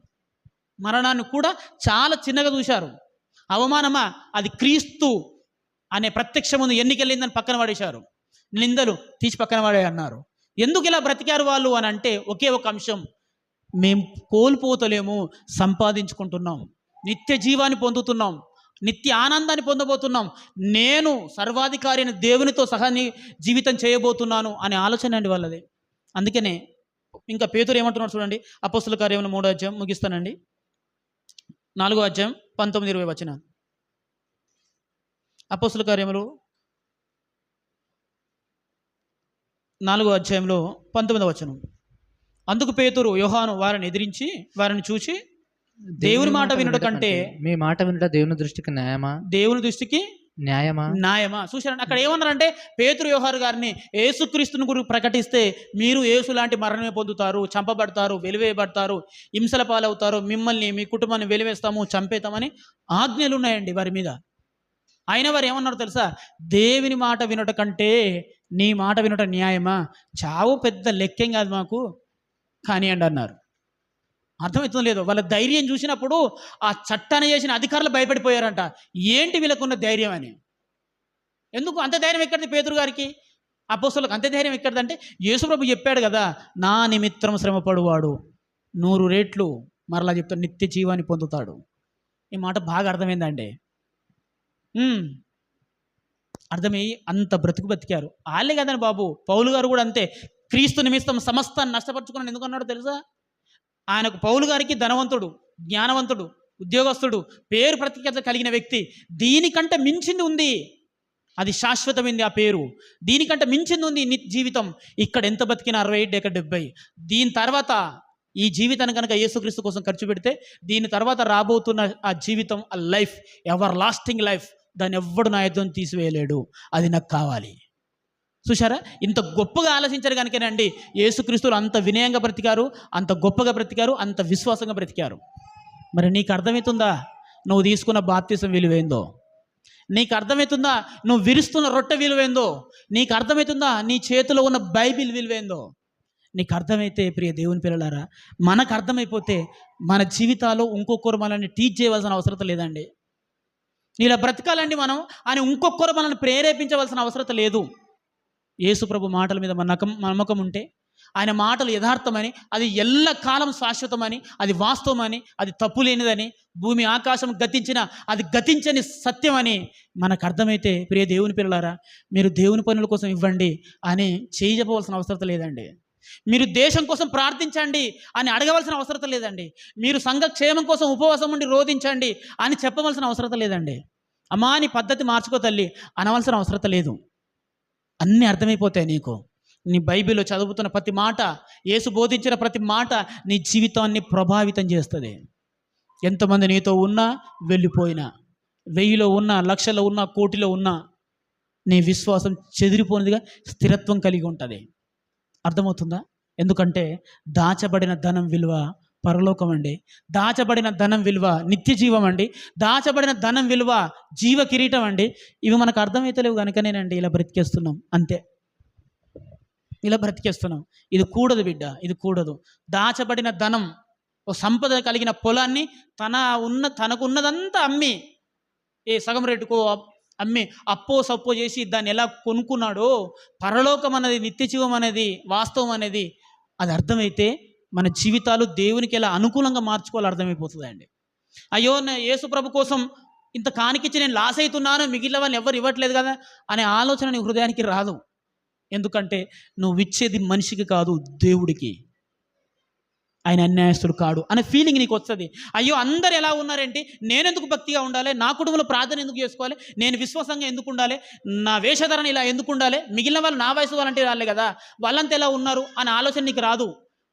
మరణాన్ని కూడా చాలా చిన్నగా చూశారు. అవమానమా, అది క్రీస్తు అనే ప్రత్యక్ష ముందు ఎన్నికెళ్ళిందని పక్కన పడేశారు. నిందలు తీసి పక్కన పడే అన్నారు. ఎందుకు ఇలా బ్రతికారు వాళ్ళు అని అంటే ఒకే ఒక అంశం, మేము కోల్పోతలేము, సంపాదించుకుంటున్నాం, నిత్య జీవాన్ని పొందుతున్నాం, నిత్య ఆనందాన్ని పొందబోతున్నాం, నేను సర్వాధికారి అయిన దేవునితో సహా జీవితం చేయబోతున్నాను అనే ఆలోచన అండి వాళ్ళది. అందుకనే ఇంకా పేతురు ఏమంటున్నాడు చూడండి. అపోస్తలుల కార్యములు 3వ అధ్యాయం ముగిస్తానండి. 4వ అధ్యాయం 19-20 వచనాలు. అపోస్తలుల కార్యములు 4వ అధ్యాయంలో 19వ వచనం. అందుకు పేతురు, యోహాను వారిని ఎదిరించి వారిని చూసి, దేవుని మాట వినుట కంటే మీ మాట వినుట దేవుని దృష్టికి న్యాయమా, దేవుని దృష్టికి న్యాయమా. చూశారండి, అక్కడ ఏమన్నారంటే పేతురు యోహాను గారిని యేసుక్రీస్తుని గురించి ప్రకటిస్తే మీరు యేసు లాంటి మరణమే పొందుతారు, చంపబడతారు, వెలివేయబడతారు, హింసల పాలవుతారు, మిమ్మల్ని మీ కుటుంబాన్ని వెలివేస్తాము, చంపేతామని ఆజ్ఞలు ఉన్నాయండి వారి మీద. అయిన వారు ఏమన్నారు తెలుసా? దేవుని మాట వినుట కంటే నీ మాట వినుట న్యాయమా, చావు పెద్ద లెక్కేం కాదు మాకు కానివ్వండి అన్నారు. అర్థమవుతుందో లేదో, వాళ్ళ ధైర్యం చూసినప్పుడు ఆ చట్టాన్ని చేసిన అధికారులు భయపడిపోయారంట. ఏంటి వీళ్ళకున్న ధైర్యం అని. ఎందుకు అంత ధైర్యం ఎక్కడిది పేతురు గారికి, అపోస్తలులకు అంత ధైర్యం ఎక్కడిదంటే యేసుప్రభు చెప్పాడు కదా, నా నిమిత్తం శ్రమపడువాడు 100 రెట్లు, మరలా చెప్తాడు, నిత్య జీవాన్ని పొందుతాడు. ఈ మాట బాగా అర్థమైందండి. అర్థమయ్యి అంత బ్రతుకు బతికారు. వాళ్ళే కదండి బాబు, పౌలు గారు కూడా అంతే. క్రీస్తు నిమిత్తం సమస్తాన్ని నష్టపరుచుకున్నాను ఎందుకన్నాడో తెలుసా? ఆయనకు పౌలు గారికి ధనవంతుడు, జ్ఞానవంతుడు, ఉద్యోగస్తుడు, పేరు ప్రత్యేకత కలిగిన వ్యక్తి. దీనికంటే మించింది ఉంది. అది శాశ్వతమైంది ఆ పేరు. దీనికంటే మించింది ఉంది జీవితం. ఇక్కడ ఎంత బతికిన 60, ఇక్కడ 70. దీని తర్వాత ఈ జీవితాన్ని కనుక యేసుక్రీస్తు కోసం ఖర్చు పెడితే దీని తర్వాత రాబోతున్న ఆ జీవితం, ఆ లైఫ్, ఎవర్ లాస్టింగ్ లైఫ్, దాన్ని ఎవ్వడు నా యుద్ధం తీసివేయలేడు. అది నాకు కావాలి. చూసారా, ఇంత గొప్పగా ఆలోచించారు కనుకనండి యేసుక్రీస్తులు అంత వినయంగా బ్రతికారు, అంత గొప్పగా బ్రతికారు, అంత విశ్వాసంగా బ్రతికారు. మరి నీకు అర్థమవుతుందా నువ్వు తీసుకున్న బాప్తిసం విలువేందో? నీకు అర్థమవుతుందా నువ్వు విరుస్తున్న రొట్టె విలువేందో? నీకు అర్థమవుతుందా నీ చేతిలో ఉన్న బైబిల్ విలువేందో? నీకు అర్థమైతే ప్రియ దేవుని పిల్లలారా, మనకు అర్థమైపోతే మన జీవితాల్లో ఇంకొకరు మనల్ని టీచ్ చేయవలసిన అవసరం లేదండి. ఇలా బ్రతకాలండి మనం అని ఇంకొకరు మనల్ని ప్రేరేపించవలసిన అవసరం లేదు. యేసు ప్రభు మాటల మీద మన నమ్మకం ఉంటే, ఆయన మాటలు యథార్థమని, అది ఎల్లకాలం శాశ్వతమని, అది వాస్తవమని, అది తప్పు లేనిదని, భూమి ఆకాశం గతించిన అది గతించని సత్యమని మనకు అర్థమైతే ప్రియ దేవుని పిల్లలారా, మీరు దేవుని పనుల కోసం ఇవ్వండి అని చేయవలసిన అవసరం లేదండి. మీరు దేశం కోసం ప్రార్థించండి అని అడగవలసిన అవసరం లేదండి. మీరు సంఘ క్షేమం కోసం ఉపవాసం ఉండి రోధించండి అని చెప్పవలసిన అవసరం లేదండి. అమ్మా నీ పద్ధతి మార్చుకో తల్లి అనవలసిన అవసరం లేదు. అన్నీ అర్థమైపోతాయి నీకు. నీ బైబిల్లో చదువుతున్న ప్రతి మాట, యేసు బోధించిన ప్రతి మాట నీ జీవితాన్ని ప్రభావితం చేస్తుంది. ఎంతమంది నీతో ఉన్నా వెళ్ళిపోయినా, 1000లో ఉన్నా, లక్షలో ఉన్నా, కోటిలో ఉన్నా, నీ విశ్వాసం చెదిరిపోనిదిగా స్థిరత్వం కలిగి ఉంటుంది. అర్థమవుతుందా? ఎందుకంటే దాచబడిన ధనం విలువ పరలోకం అండి. దాచబడిన ధనం విలువ నిత్య జీవం అండి. దాచబడిన ధనం విలువ జీవ కిరీటం అండి. ఇవి మనకు అర్థమైతలేవు కనుకనేనండి ఇలా బ్రతికేస్తున్నాం. అంతే, ఇలా బ్రతికేస్తున్నాం. ఇది కూడదు బిడ్డ, ఇది కూడదు. దాచబడిన ధనం, ఓ సంపద కలిగిన పొలాన్ని తనకున్నదంతా అమ్మి, సగం రేటుకో అమ్మి అప్పో సప్పో చేసి దాన్ని ఎలా కొనుక్కున్నాడో, పరలోకం అనేది, నిత్య జీవం అనేది, వాస్తవం అనేది అది అర్థమైతే మన జీవితాలు దేవునికి ఎలా అనుకూలంగా మార్చుకోవాలో అర్థమైపోతుంది అండి. అయ్యో యేసు ప్రభు కోసం ఇంత కానికిచ్చి నేను లాస్ అవుతున్నాను, మిగిలిన వాళ్ళు ఎవరు ఇవ్వట్లేదు కదా అనే ఆలోచన నీ హృదయానికి రాదు. ఎందుకంటే నువ్వు ఇచ్చేది మనిషికి కాదు, దేవుడికి. ఆయన అన్యాయస్తుడు కాడు అనే ఫీలింగ్ నీకు వస్తుంది. అయ్యో అందరు ఎలా ఉన్నారేంటి, నేనెందుకు భక్తిగా ఉండాలి, నా కుటుంబంలో ప్రార్థన ఎందుకు చేసుకోవాలి, నేను విశ్వాసంగా ఎందుకు ఉండాలి, నా వేషధారణ ఇలా ఎందుకు ఉండాలి, మిగిలిన వాళ్ళు నా వయసు వాళ్ళంటే రాలే కదా, వాళ్ళంతా ఎలా ఉన్నారు అనే ఆలోచన నీకు రాదు.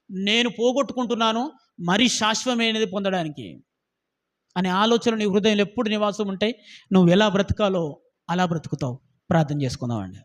నేను పోగొట్టుకుంటున్నాను మరీ శాశ్వతమైనది పొందడానికి అనే ఆలోచన నీ హృదయంలో ఎప్పుడు నివాసం ఉంటాయి. నువ్వు ఎలా బ్రతకాలో అలా బ్రతుకుతావు. ప్రార్థన చేసుకుందామండి.